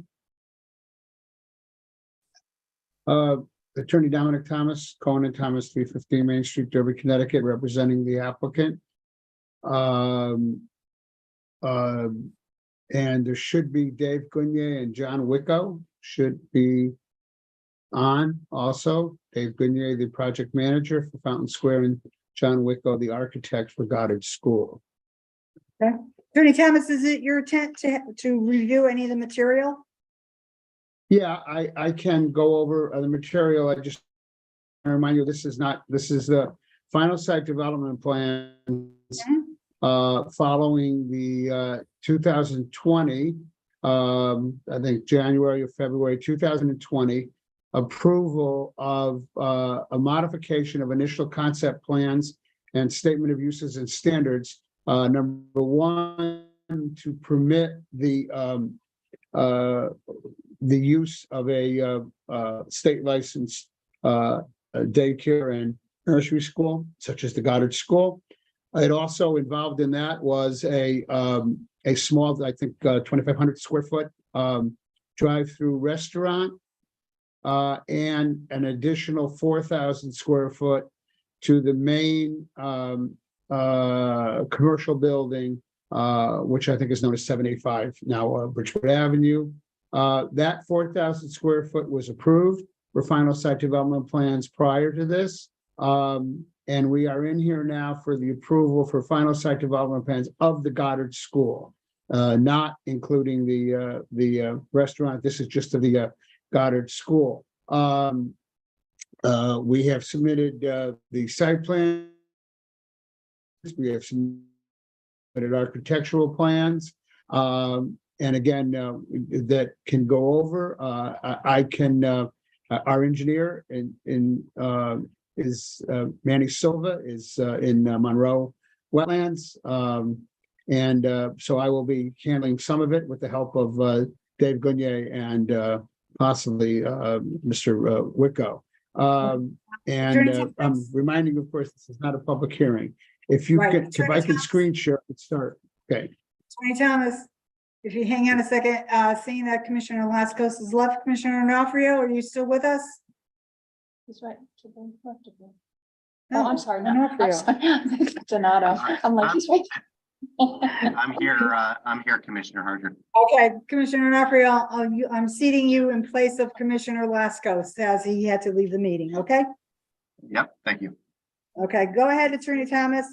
Attorney Dominic Thomas, Cohen & Thomas, 315 Main Street, Derby, Connecticut, representing the applicant. And there should be Dave Gunier and John Wicko should be on also. Dave Gunier, the project manager for Fountain Square, and John Wicko, the architect for Goddard School. Attorney Thomas, is it your intent to review any of the material? Yeah, I can go over the material. I just remind you, this is the final site development plans following the 2020, I think January or February 2020 approval of a modification of initial concept plans and statement of uses and standards. Number one, to permit the use of a state licensed daycare and nursery school, such as the Goddard School. It also involved in that was a small, I think, 2,500 square foot drive-through restaurant and an additional 4,000 square foot to the main commercial building, which I think is known as 785 now Bridgeport Avenue. That 4,000 square foot was approved for final site development plans prior to this. And we are in here now for the approval for final site development plans of the Goddard School, not including the restaurant. This is just to the Goddard School. We have submitted the site plan. We have submitted architectural plans. And again, that can go over. I can, our engineer is Manny Silva is in Monroe Wetlands. So I will be handling some of it with the help of Dave Gunier and possibly Mr. Wicko. I'm reminding you, of course, this is not a public hearing. If you Right. can, if I can screen share, let's start. Okay. Attorney Thomas, if you hang on a second, seeing that Commissioner Laskos has left, Commissioner Onofrio, are you still with us? He's right. To the left of me. No, Oh, I'm sorry. No, Onofrio. I'm sorry. Donato. I'm like, he's right. I'm here, Commissioner Harder. Okay, Commissioner Onofrio, I'm seating you in place of Commissioner Laskos as he had to leave the meeting, okay? Yep, thank you. Okay, go ahead, Attorney Thomas.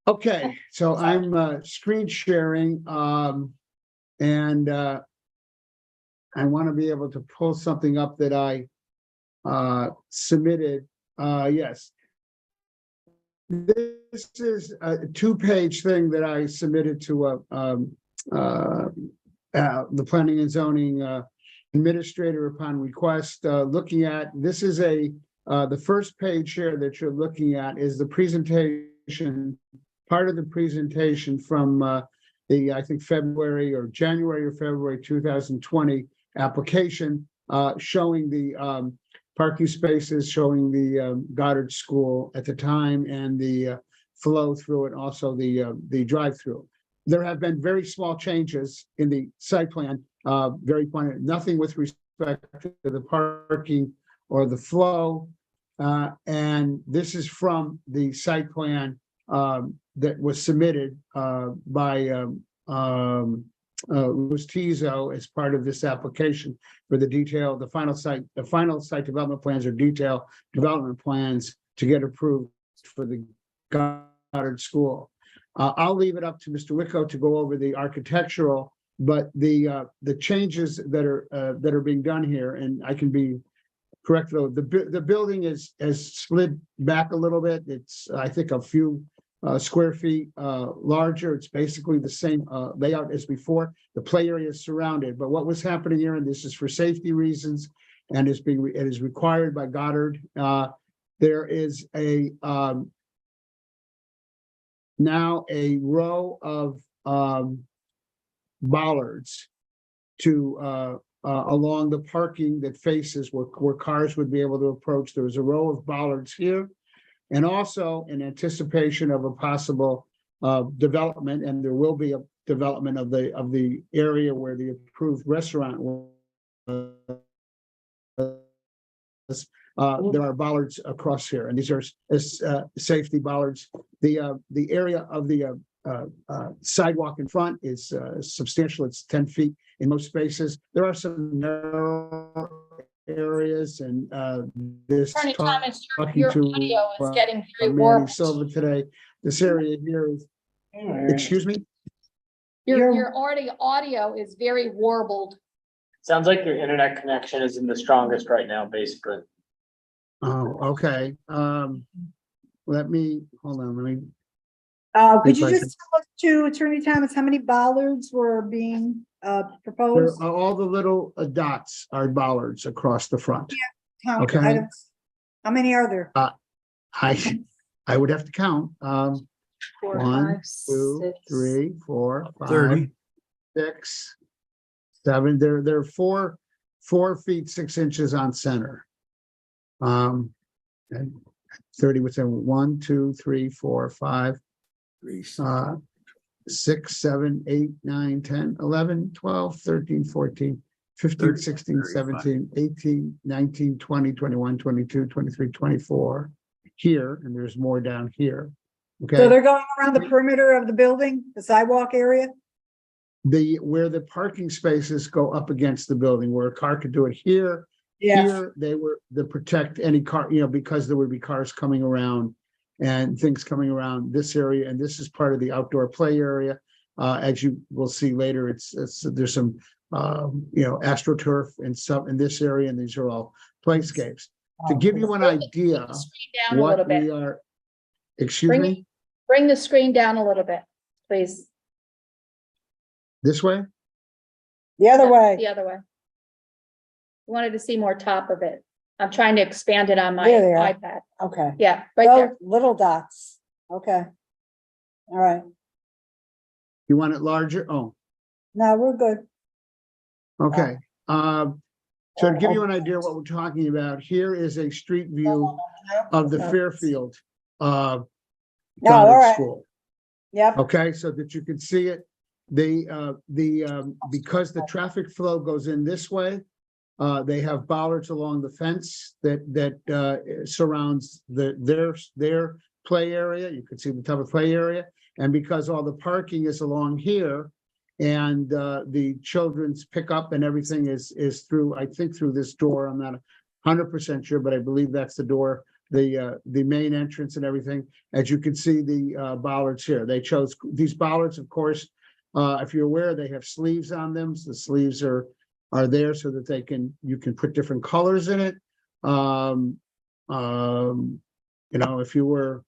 Okay, so I'm screen sharing and I want to be able to pull something up that I submitted. Yes. This is a 2-page thing that I submitted to the planning and zoning administrator upon request. Looking at, this is the first page here that you're looking at is the presentation, part of the presentation from I think January or February 2020 application showing the parking spaces, showing the Goddard School at the time and the flow through and also the drive-through. There have been very small changes in the site plan, very pointed, nothing with respect to the parking or the flow. And this is from the site plan that was submitted by Louis Tizo as part of this application for the final site development plans or detailed development plans to get approved for the Goddard School. I'll leave it up to Mr. Wicko to go over the architectural, but the changes that are being done here, and I can be correct though, the building has slid back a little bit. It's, I think, a few square feet larger. It's basically the same layout as before. The play area is surrounded, but what was happening here, and this is for safety reasons, and it is required by Goddard. There is a now a row of bollards to along the parking that faces where cars would be able to approach. There was a row of bollards here. And also in anticipation of a possible development, and there will be a development of the area where the approved restaurant was. There are bollards across here, and these are safety bollards. The area of the sidewalk in front is substantial. It's 10 feet in most spaces. There are some narrow areas, and this Attorney Thomas, talking your to, audio is getting very Manny warped. Silva today. This area here is, excuse me? Your audio is very warbled. Sounds like your internet connection isn't the strongest right now, basically. Oh, okay. Let me, hold on, let me. Could If you I just tell us to Attorney Thomas, how many bollards were being proposed? All the little dots are bollards across the front. Count okay. items. How many are there? I would have to count. 4, 1, 5, 2, 6. 3, 4, 5, 30. 6, 7. There are 4 feet 6 inches on center. And 30 within 1, 2, 3, 4, 5, 6, 7, 8, 9, 10, 11, 12, 13, 14, 15, 16, 17, 18, 19, 20, 21, 22, 23, 24 here, and there's more down here. Okay. So they're going around the perimeter of the building, the sidewalk area? Where the parking spaces go up against the building, where a car could do it here. Yes. Here, they were to protect any car, because there would be cars coming around and things coming around this area, and this is part of the outdoor play area. As you will see later, there's some astroturf and stuff in this area, and these are all playscapes. To give you an idea what we are, excuse me, Bring the screen down a little bit, please. this way? The other way. The other way. Wanted to see more top of it. I'm trying to expand it on my There they are. iPad. Okay. Yeah, right Oh, there. little dots. Okay. All right. You want it larger? Oh, No, we're good. okay. So to give you an idea what we're talking about, here is a street view of the Fairfield all Goddard right. School. Yep. Okay, so that you can see it. Because the traffic flow goes in this way, they have bollards along the fence that surrounds their play area. You can see the top of play area. And because all the parking is along here, and the children's pickup and everything is through, I think through this door. I'm not 100% sure, but I believe that's the door, the main entrance and everything. As you can see, the bollards here, they chose these bollards, of course. If you're aware, they have sleeves on them. So the sleeves are there so that you can put different colors in it. If you were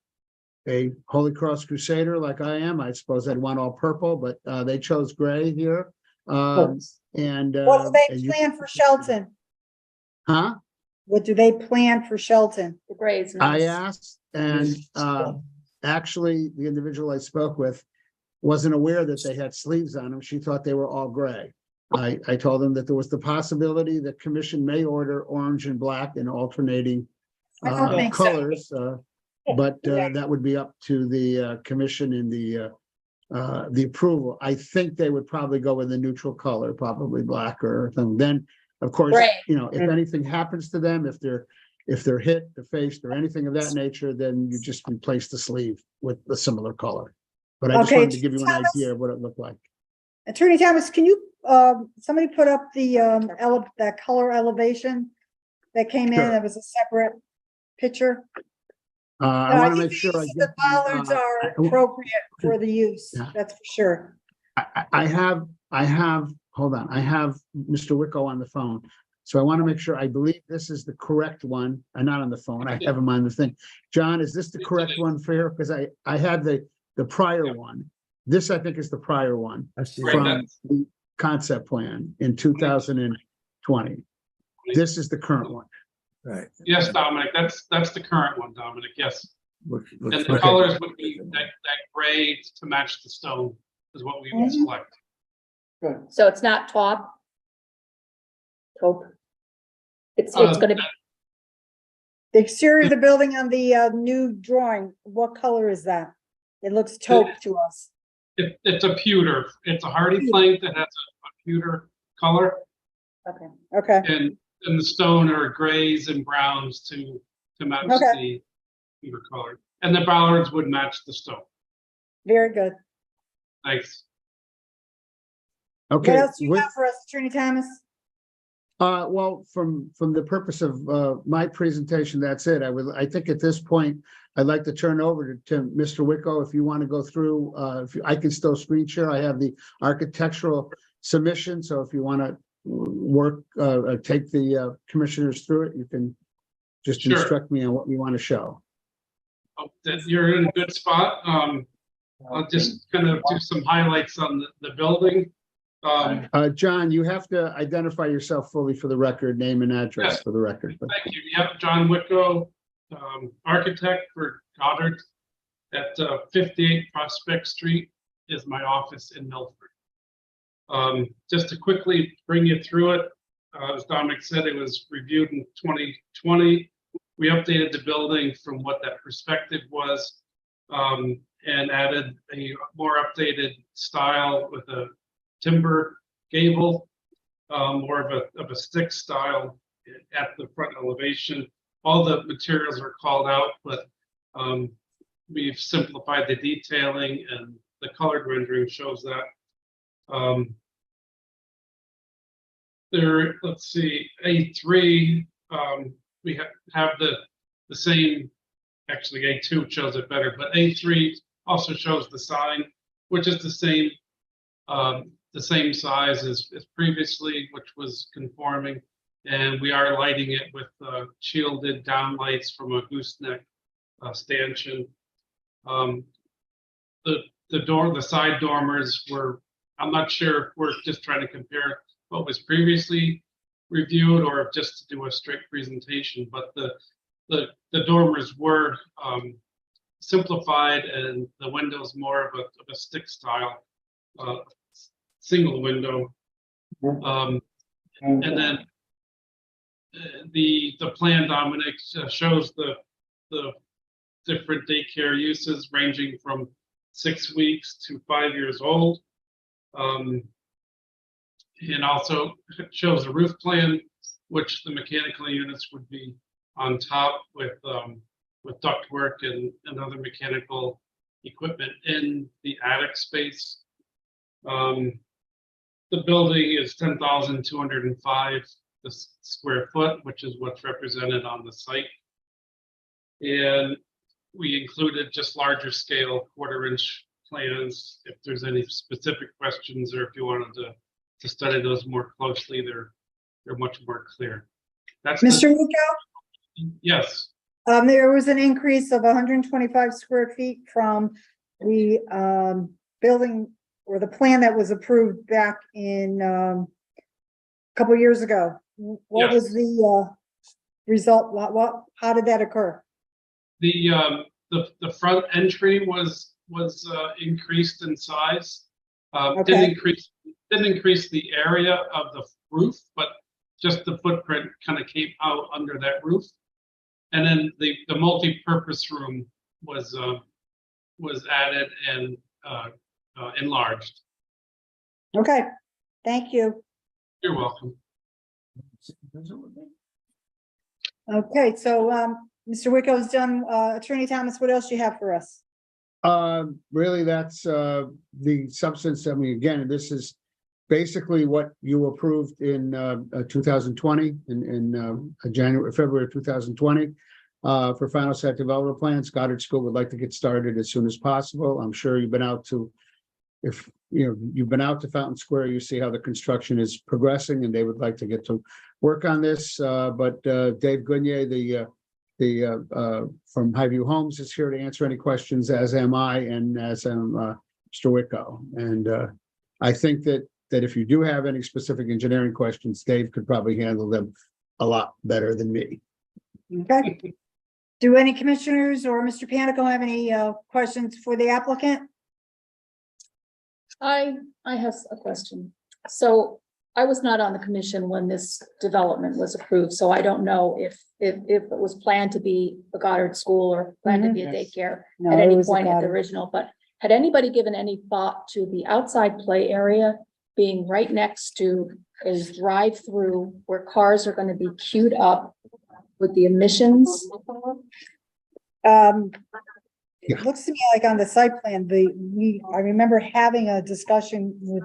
a Holy Cross Crusader like I am, I suppose I'd want all purple, but they chose gray here. What do they plan for Shelton? Huh? What do they plan for Shelton? The gray is I nice. asked, and actually, the individual I spoke with wasn't aware that they had sleeves on them. She thought they were all gray. I told them that there was the possibility the commission may order orange and black in alternating I don't think so. colors. But that would be up to the commission and the approval. I think they would probably go with a neutral color, probably black or something. Then, of course, Gray. if anything happens to them, if they're If they're hit, defaced, or anything of that nature, then you just replace the sleeve with a similar color. But I just Okay, wanted to give you an Thomas? idea of what it looked like. Attorney Thomas, can you, somebody put up the, that color elevation that came in, Sure. that was a separate picture? I No, want to think make sure I these- get The bollards are appropriate for the use, Yeah. that's for sure. I have, hold on, I have Mr. Wicko on the phone. So I want to make sure, I believe this is the correct one, not on the phone, I have him on the thing. John, is this the correct one for here? Because I had the prior one. This, I think, is the prior one I see. from the concept plan in 2020. This is the current one. Right. Yes, Dominic, that's the current one, Dominic, yes. Looks And the good. colors would be that gray to match the stone is what we would Mhm. select. So it's not taupe? Taupe? It's Uh, gonna be, The exterior of the building on the, new drawing, what color is that? It looks taupe to us. It's a pewter, it's a hardy plank that has a pewter color, okay. Okay, and the stone are grays and browns to match Okay. the pewter color. And the bollards would match the stone. very good. Thanks. Okay. What else do you with- have for us, Attorney Thomas? Well, from the purpose of my presentation, that's it. I think at this point, I'd like to turn over to Mr. Wicko. If you want to go through, I can still screen share. I have the architectural submission. So if you want to work, take the commissioners through it, you can just Sure. instruct me on what you want to show. Oh, that you're in a good spot. I'll just kind of do some highlights on the building. John, you have to identify yourself fully for the record, name and address Yes. for the record. Thank you. Yep, John Wicko, architect for Goddard at 58 Prospect Street is my office in Milford. Just to quickly bring you through it, as Dominic said, it was reviewed in 2020. We updated the building from what that perspective was, and added a more updated style with a timber gable, more of a stick style at the front elevation. All the materials are called out, but we've simplified the detailing, and the colored rendering shows that. Let's see, A3, we have the same, actually A2 shows it better, but A3 also shows the sign, which is the same size as previously, which was conforming. And we are lighting it with shielded downlights from a gooseneck stanchion. The side dormers were, I'm not sure if we're just trying to compare what was previously reviewed or just to do a straight presentation, but the dormers were simplified, and the windows more of a stick style single window. And then the plan, Dominic, shows the different daycare uses ranging from 6 weeks to 5 years old. And also shows a roof plan, which the mechanical units would be on top with ductwork and other mechanical equipment in the attic space. The building is 10,205 square foot, which is what's represented on the site. And we included just larger scale 1/4-inch plans. If there's any specific questions, or if you wanted to study those more closely, they're much more clear. That's Mr. Wicko? Yes. There was an increase of 125 square feet from the building or the plan that was approved back in a couple of years ago. What was the result? How did that occur? The front entry was increased in size. Okay. Didn't increase the area of the roof, but just the footprint kind of came out under that roof. And then the multi-purpose room was added and enlarged. Okay, thank you. You're welcome. Okay, so, Mr. Wicko's done, Attorney Thomas, what else do you have for us? Really, that's, the substance. I mean, again, this is basically what you approved in, 2020, in February of 2020. For final site development plans. Goddard School would like to get started as soon as possible. I'm sure you've been out to, if, you know, you've been out to Fountain Square, you see how the construction is progressing, and they would like to get to work on this. But Dave Goodyear, from Highview Homes is here to answer any questions, as am I, and as am Mr. Wicko. And I think that if you do have any specific engineering questions, Dave could probably handle them a lot better than me. Okay. Do any commissioners or Mr. Panico have any questions for the applicant? I have a question. So I was not on the commission when this development was approved, so I don't know if it was planned to be a Goddard school or planned to be a daycare No, at it any was a point at the Goddard. original, but had anybody given any thought to the outside play area being right next to a drive-through where cars are going to be queued up with the emissions? It looks to me like on the site plan, I remember having a discussion with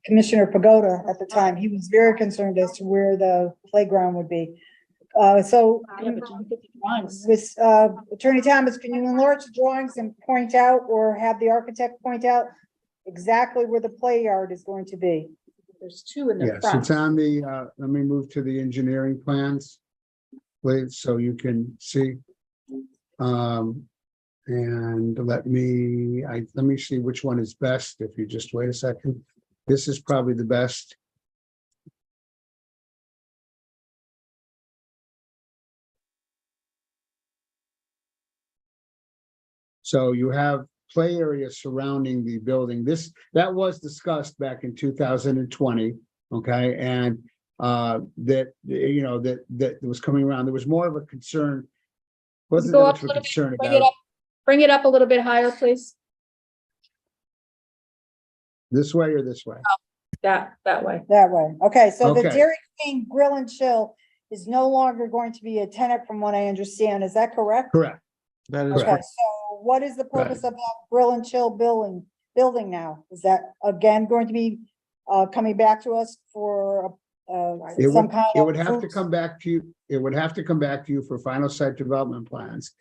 Commissioner Pagoda at the time. He was very concerned as to where the playground would be. So Yeah, but you can get the drawings. with Attorney Thomas, can you enlarge the drawings and point out, or have the architect point out exactly where the play yard is going to be? There's two in the Yes, front. it's on the, let me move to the engineering plans, please, so you can see. And let me see which one is best, if you just wait a second. This is probably the best. So you have play area surrounding the building. That was discussed back in 2020, okay? And that, you know, that was coming around. There was more of a concern. Wasn't Go that up much a of a little bit, concern bring it about up. Bring it up a little bit higher, please. this way or this way? That way. That way. Okay, so the Okay. Dairy Queen Grill and Chill is no longer going to be a tenant, from what I understand. Is that correct? Correct. That is Okay, correct. so what is the purpose of that Grill and Chill building now? Is that again going to be coming back to us for It some would, kind it of? would have to food- come back to you, it would have to come back to you for final site development plans.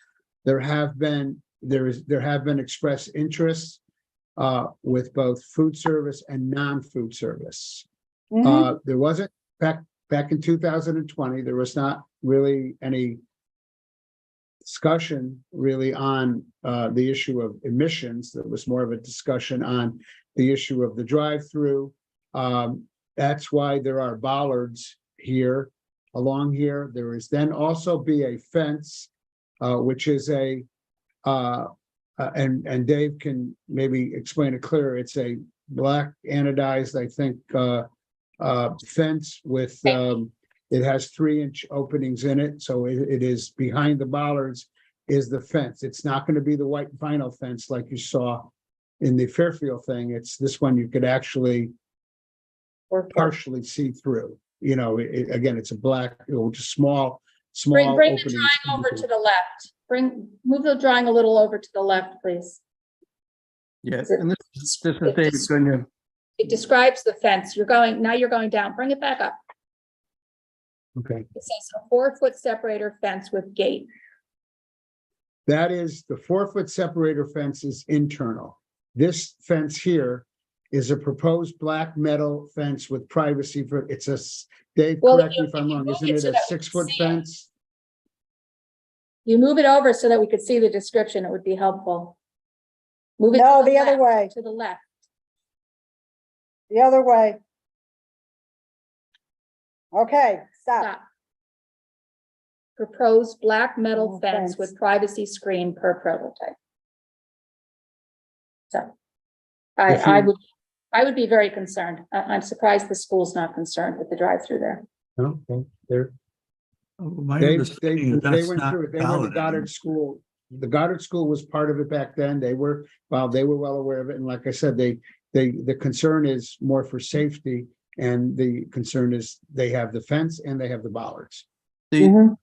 There have been expressed interests with both food service and non-food service. Mhm. There wasn't, back in 2020, there was not really any discussion really on the issue of emissions. There was more of a discussion on the issue of the drive-through. That's why there are bollards here, along here. There is then also be a fence, which is and Dave can maybe explain it clearer. It's a black anodized, I think, fence with, it has 3-inch openings in it. So it is behind the bollards is the fence. It's not going to be the white vinyl fence like you saw in the Fairfield thing. It's this one you could actually partially see through. You know, again, it's a black, just small Bring the openings. drawing over to the left. Move the drawing a little over to the left, please. Yeah, Is it- and this is David Goodyear. It describes the fence. Now you're going down. Bring it back up. Okay, It says a 4-foot separator fence with gate. that is the 4-foot separator fence is internal. This fence here is a proposed black metal fence with privacy for, Dave, Well, correct me if if I'm you wrong, move isn't it it so a that we can 6-foot see it. fence? You move it over so that we could see the description. It would be helpful. Move it No, to the other left, way, To the left. the other way. Okay, stop. Stop. Proposed black metal Metal fence fence. with privacy screen per prototype. So If I would be very concerned. I'm surprised the school's not concerned with the drive-through there. Okay, there. My They understanding is they that's went not through it. They went valid to Goddard anymore. School. The Goddard School was part of it back then. They were well aware of it. And like I said, the concern is more for safety. And the concern is they have the fence and they have the bollards. The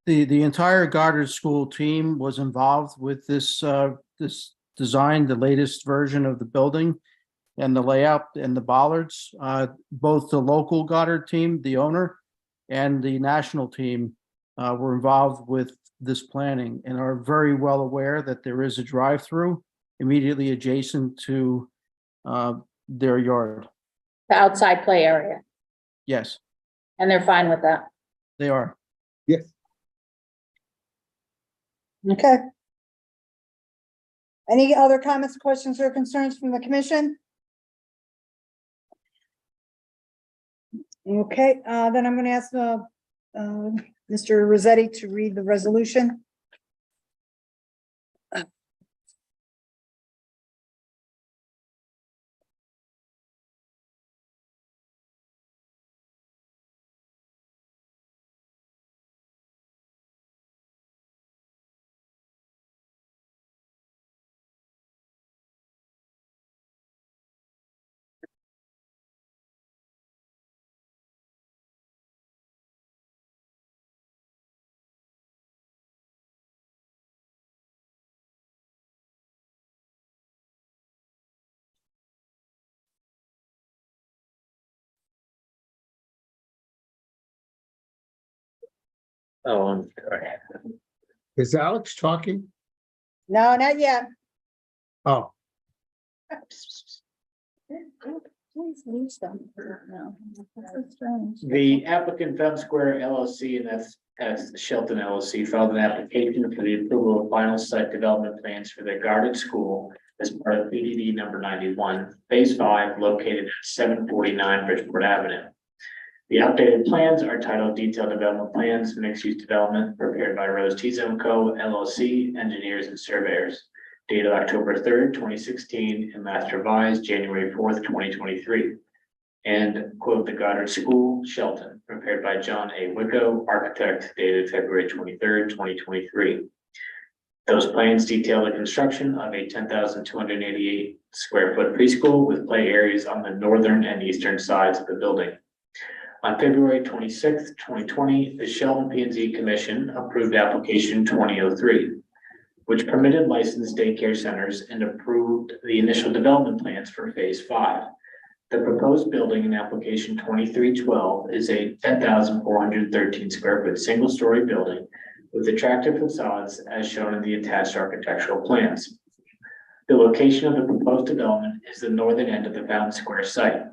the entire Goddard School team was involved with this design, the latest version of the building and the layout and the bollards. Both the local Goddard team, the owner, and the national team were involved with this planning and are very well aware that there is a drive-through immediately adjacent to their yard. The outside play area, Yes, and they're fine with that. they are. Yes. Okay. Any other comments, questions, or concerns from the commission? Okay, then I'm gonna ask Mr. Rossetti to read the resolution. Oh, I'm sorry. Is Alex talking? No, not yet. Oh, Please lose them. No, that's so strange. The applicant Fem Square LLC, and that's Shelton LLC, filed an application for the approval of final site development plans for the Goddard School as part of PDD number 91, phase 5, located at 749 Bridgeport Avenue. The updated plans are titled Detailed Development Plans, Mixed Use Development, prepared by Rose T-Zone Co. LLC, Engineers and Surveyors, dated October 3rd, 2016, and last revised January 4th, 2023. And quote, the Goddard School, Shelton, prepared by John A. Wicko, architect, dated February 23rd, 2023. Those plans detail the construction of a 10,288 square foot preschool with play areas on the northern and eastern sides of the building. On February 26th, 2020, the Shelton P&Z Commission approved application 2003, which permitted licensed daycare centers and approved the initial development plans for phase 5. The proposed building in application 2312 is a 10,413 square foot single-story building with attractive facades as shown in the attached architectural plans. The location of the proposed development is the northern end of the Fountain Square site.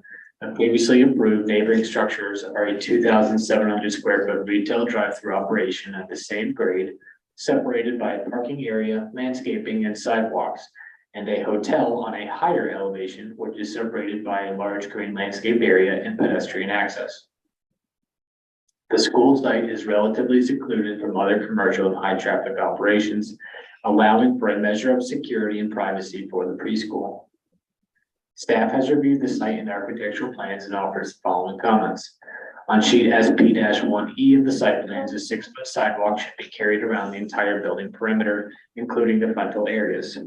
The previously approved neighboring structures are a 2,700 square foot retail drive-through operation at the same grade, separated by a parking area, landscaping, and sidewalks, and a hotel on a higher elevation, which is separated by a large green landscape area and pedestrian access. The school site is relatively secluded from other commercial and high traffic operations, allowing for a measure of security and privacy for the preschool. Staff has reviewed the site and architectural plans and offers the following comments. On sheet SP-1E of the site plans, a 6-foot sidewalk should be carried around the entire building perimeter, including the frontal areas.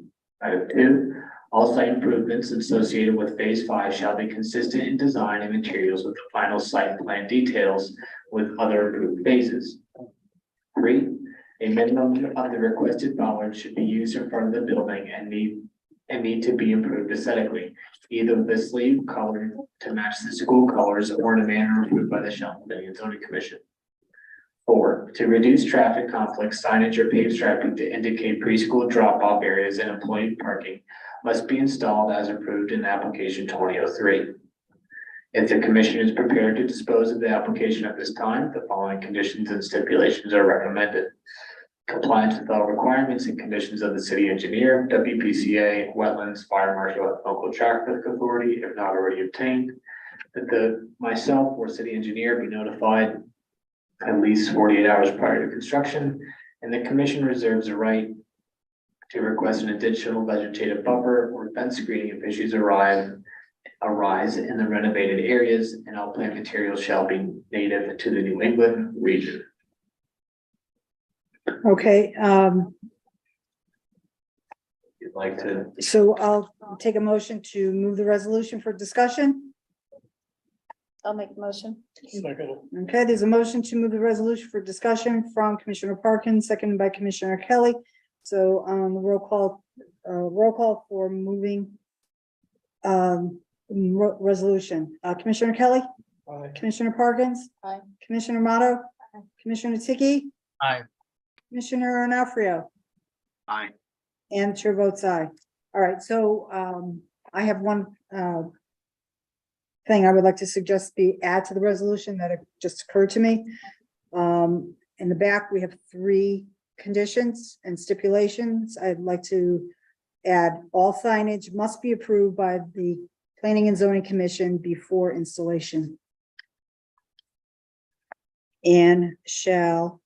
Item 2, all site improvements associated with phase 5 shall be consistent in design and materials with the final site plan details with other approved phases. 3, a minimum of the requested bollards should be used in front of the building and need to be improved aesthetically, either with a sleeve colored to match the school colors or in a manner approved by the Shelton Planning and Zoning Commission. 4, to reduce traffic conflicts, signage or paved striping to indicate preschool drop-off areas and employee parking must be installed as approved in application 2003. If the commission is prepared to dispose of the application at this time, the following conditions and stipulations are recommended. Compliance with all requirements and conditions of the city engineer, WPCA, wetlands, fire marshal, and local traffic authority, if not already obtained. That myself or city engineer be notified at least 48 hours prior to construction, and the commission reserves the right to request an additional vegetative buffer or fence screening if issues arise in the renovated areas, and all plant materials shall be native to the New England region. Okay, You'd like to, so I'll take a motion to move the resolution for discussion. I'll make the motion. Okay, there's a motion to move the resolution for discussion from Commissioner Parkins, seconded by Commissioner Kelly. So, roll call for moving resolution. Commissioner Kelly? Commissioner Parkins? Aye. Commissioner Motto? Commissioner Tiki? Aye. Commissioner Onafrio? Aye. And the chair votes aye. All right, so I have one thing I would like to suggest be add to the resolution that it just occurred to me. In the back, we have 3 conditions and stipulations. I'd like to add all signage must be approved by the Planning and Zoning Commission before installation. And shall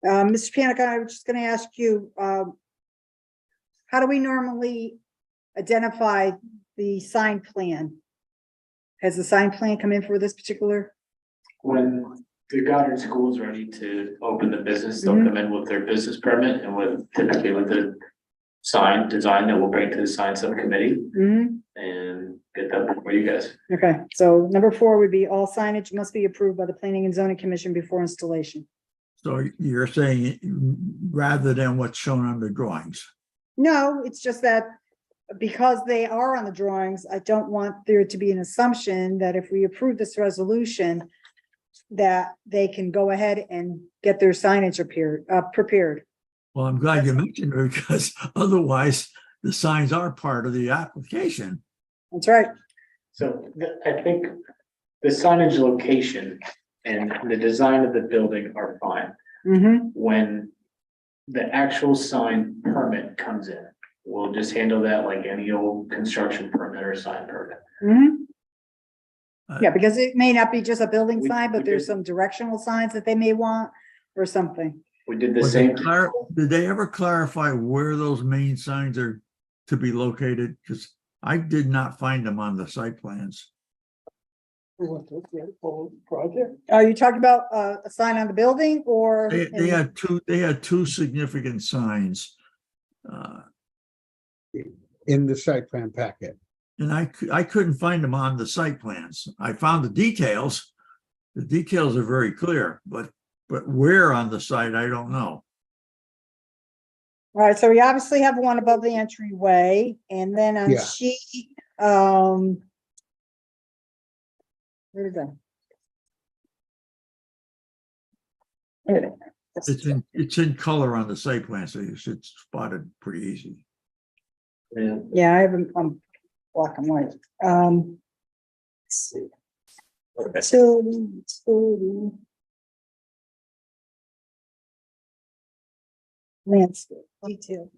Mr. Panica, I was just gonna ask you, how do we normally identify the sign plan? Has the sign plan come in for this particular? When the Goddard School is ready to open the business, they'll come in with their business permit and typically with the sign design that we'll bring to the sign subcommittee and get that before you guys. Okay, so number 4 would be all signage must be approved by the Planning and Zoning Commission before installation. So you're saying rather than what's shown on the drawings? No, it's just that because they are on the drawings, I don't want there to be an assumption that if we approve this resolution, that they can go ahead and get their signage prepared. Well, I'm glad you mentioned it because otherwise the signs are part of the application. That's right. So I think the signage location and the design of the building are fine. When the actual sign permit comes in, we'll just handle that like any old construction permit or sign permit. Yeah, because it may not be just a building We- sign, we but there's did- some directional signs that they may want or something. We did the Was same. Did they ever clarify where those main signs are to be located? Because I did not find them on the site plans. Project? Are you talking about a sign on the building or? They had two significant signs. In the site plan packet. And I couldn't find them on the site plans. I found the details. The details are very clear, but where on the site, I don't know. All right, so we obviously have one above the entryway and then on Yeah. sheet, where is that? It's in color on the site plan, so you should spot it pretty easy. Yeah, I have them on black and white. Let's see. Utility. Landscape detail.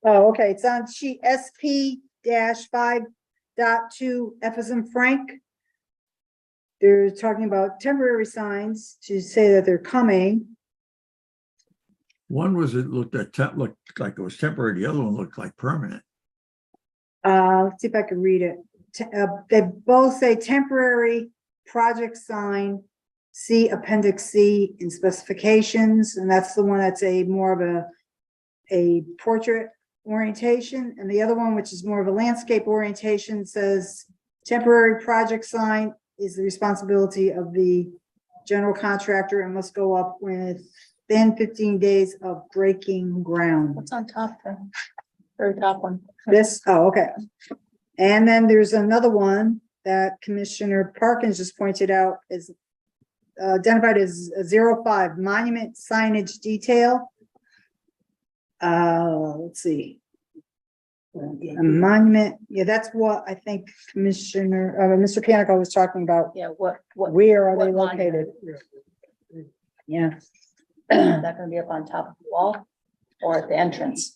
Oh, okay, it's on sheet SP-5.2 F as in Frank. They're talking about temporary signs to say that they're coming. One was, it looked like it was temporary, the other one looked like permanent. Let's see if I can read it. They both say temporary project sign, see appendix C in specifications, and that's the one that's a more of a portrait orientation, and the other one, which is more of a landscape orientation, says temporary project sign is the responsibility of the general contractor and must go up within 15 days of breaking ground. What's on top then? Very top one. This, oh, okay. And then there's another one that Commissioner Parkins just pointed out is identified as 05 monument signage detail. Let's see. A monument, yeah, that's what I think Commissioner, Mr. Panico was talking about. Yeah, what, Where are they what monument? located? Yeah. Is that gonna be up on top of the wall or at the entrance?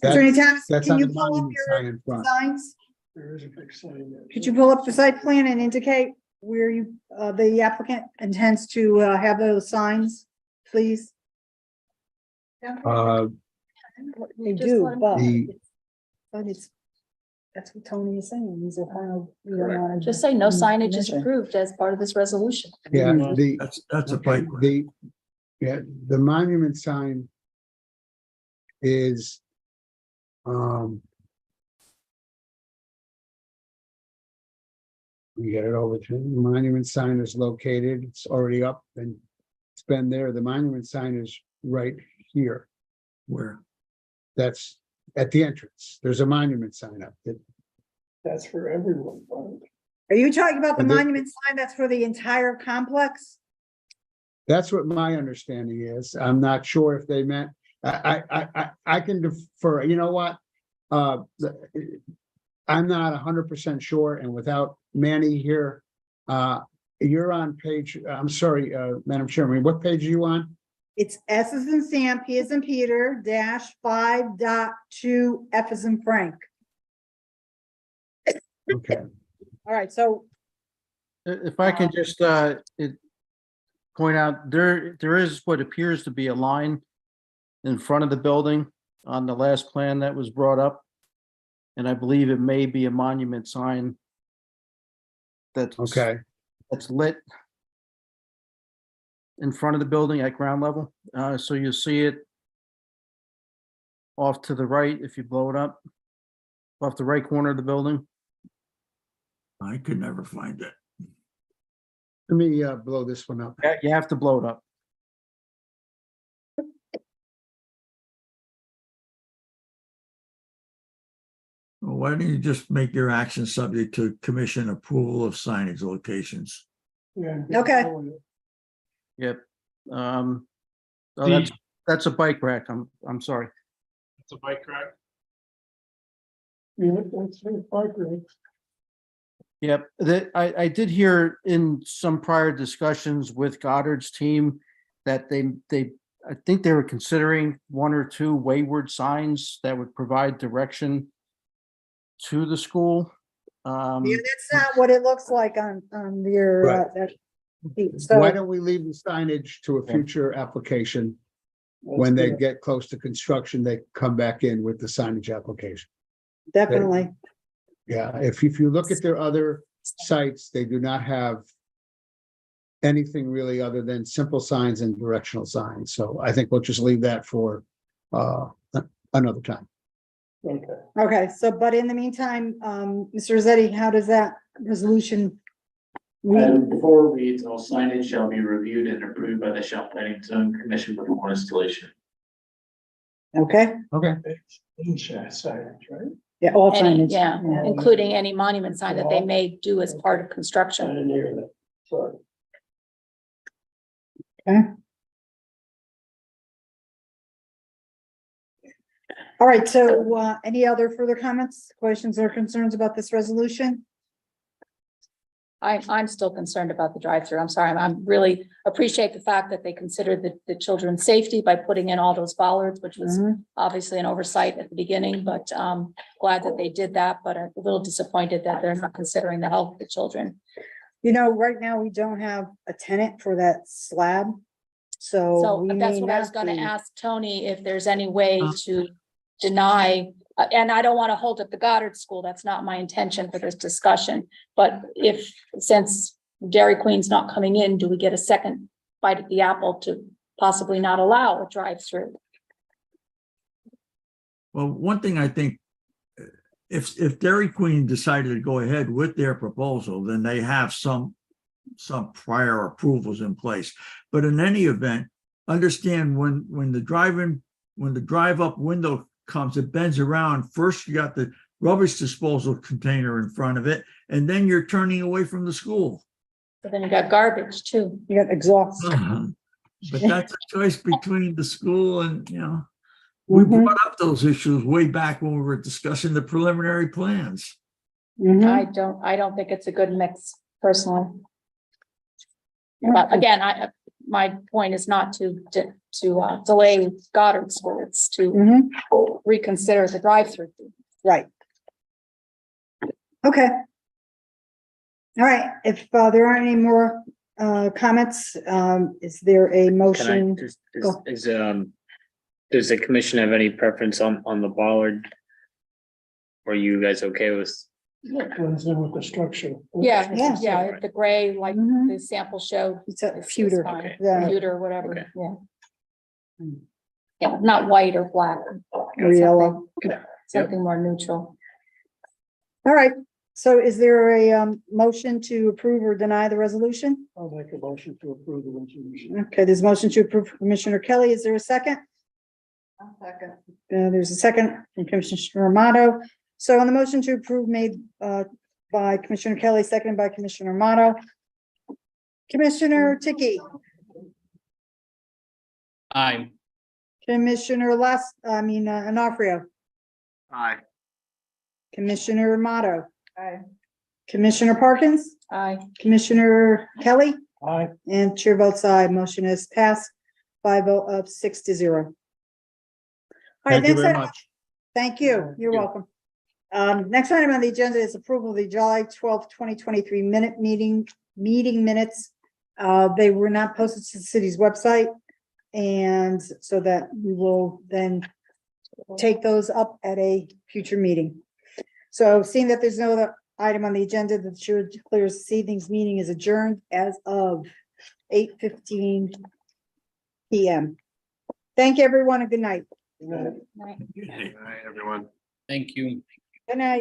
Attorney Thomas, That's can on you the pull up monument sign your in front. signs? There is a big sign there. Could you pull up the site plan and indicate where you, the applicant intends to have those signs, please? Uh, They Just do, let 'em but the- but it's That's what Tony is saying. These are kind of, you don't want to. Just say no signage is approved as part of this resolution. Yeah, That's a okay, bike. the monument sign is, we get it over to, the monument sign is located, it's already up and it's been there. The monument sign is right here. Where? That's at the entrance. There's a monument sign up. That's for everyone. Are you talking about the And the- monument sign that's for the entire complex? That's what my understanding is. I'm not sure if they meant, I can defer, you know what? I'm not 100% sure, and without Manny here, you're on page, I'm sorry, Madam Chairman, what page are you on? It's S as in Sam, P as in Peter, -5.2, F as in Frank. Okay. All right, so If I can just, point out, there is what appears to be a line in front of the building on the last plan that was brought up. And I believe it may be a monument sign that's lit in front of the building at ground level. So you'll see it off to the right if you blow it up, off the right corner of the building. I could never find it. Let me blow this one up. Yeah, you have to blow it up. Well, why don't you just make your action subject to commission approval of signage locations? Okay. Yep. Oh, that's a bike rack. I'm sorry. It's a bike rack. Yeah, that's a bike rack. Yep, I did hear in some prior discussions with Goddard's team that I think they were considering one or two wayward signs that would provide direction to the school. yeah, that's not what it looks like on your, that. So. Why don't we leave the signage to a future application? When they get close to construction, they come back in with the signage application. Definitely. Yeah, if you look at their other sites, they do not have anything really other than simple signs and directional signs. So I think we'll just leave that for another time. Okay, so, but in the meantime, Mr. Rossetti, how does that resolution read? Item 4 reads, all signage shall be reviewed and approved by the Shell Planning Zone Commission before installation. Okay, Okay. Signage, right? yeah, all Any- signage. Yeah, including any monument sign that they may do as part of construction. I didn't hear that. Sorry. All right, so, any other further comments, questions, or concerns about this resolution? I'm still concerned about the drive-through. I'm sorry. I'm really appreciate the fact that they considered the children's safety by putting in all those bollards, which was obviously an oversight at the beginning, but glad that they did that, but a little disappointed that they're not considering the health of the children. You know, right now, we don't have a tenant for that slab, so. So we that's may what I was not gonna be- ask Tony, if there's any way to deny, and I don't want to hold up the Goddard School, that's not my intention for this discussion. But since Dairy Queen's not coming in, do we get a second bite at the apple to possibly not allow a drive-through? Well, one thing I think, if Dairy Queen decided to go ahead with their proposal, then they have some prior approvals in place. But in any event, understand when the drive-up window comes, it bends around. First, you got the rubbish disposal container in front of it, and then you're turning away from the school. But then you got garbage too. You got exhaust. But that's a choice between the school and, we brought up those issues way back when we were discussing the preliminary plans. I don't think it's a good mix personally. But again, my point is not to delay Goddard School, it's to reconsider the drive-through. Right. Okay. All right, if there aren't any more comments, is there a motion? Go. Does the commission have any preference on the bollard Are you guys okay with? Blends in with the structure. Yeah, Yeah. yeah, the gray, like Mhm. the sample showed. It's a is pewter. fine. Okay. Yeah. Pewter, whatever, Okay. yeah. Yeah, not white or black. Or yellow. Something more neutral. All right, so is there a motion to approve or deny the resolution? I'll make a motion to approve the resolution. Okay, there's a motion to approve from Commissioner Kelly. Is there a second? Second. There's a second from Commissioner Amato. So on the motion to approve made by Commissioner Kelly, seconded by Commissioner Amato. Commissioner Tiki, Aye. Commissioner Onofrio, Aye. Commissioner Amato, Aye. Commissioner Parkins, Aye. Commissioner Kelly, Aye. and chair votes aye. Motion is passed by a vote of 6-0. All right, Thank you next very item. much. Thank you. You're welcome. Next item on the agenda is approval of the July 12th, 2023 meeting minutes. They were not posted to the city's website. And so that we will then take those up at a future meeting. So seeing that there's no other item on the agenda, the chair declares this evening's meeting is adjourned as of 8:15 PM. Thank you, everyone, and good night. Right. Good night, everyone. Thank you. Good night.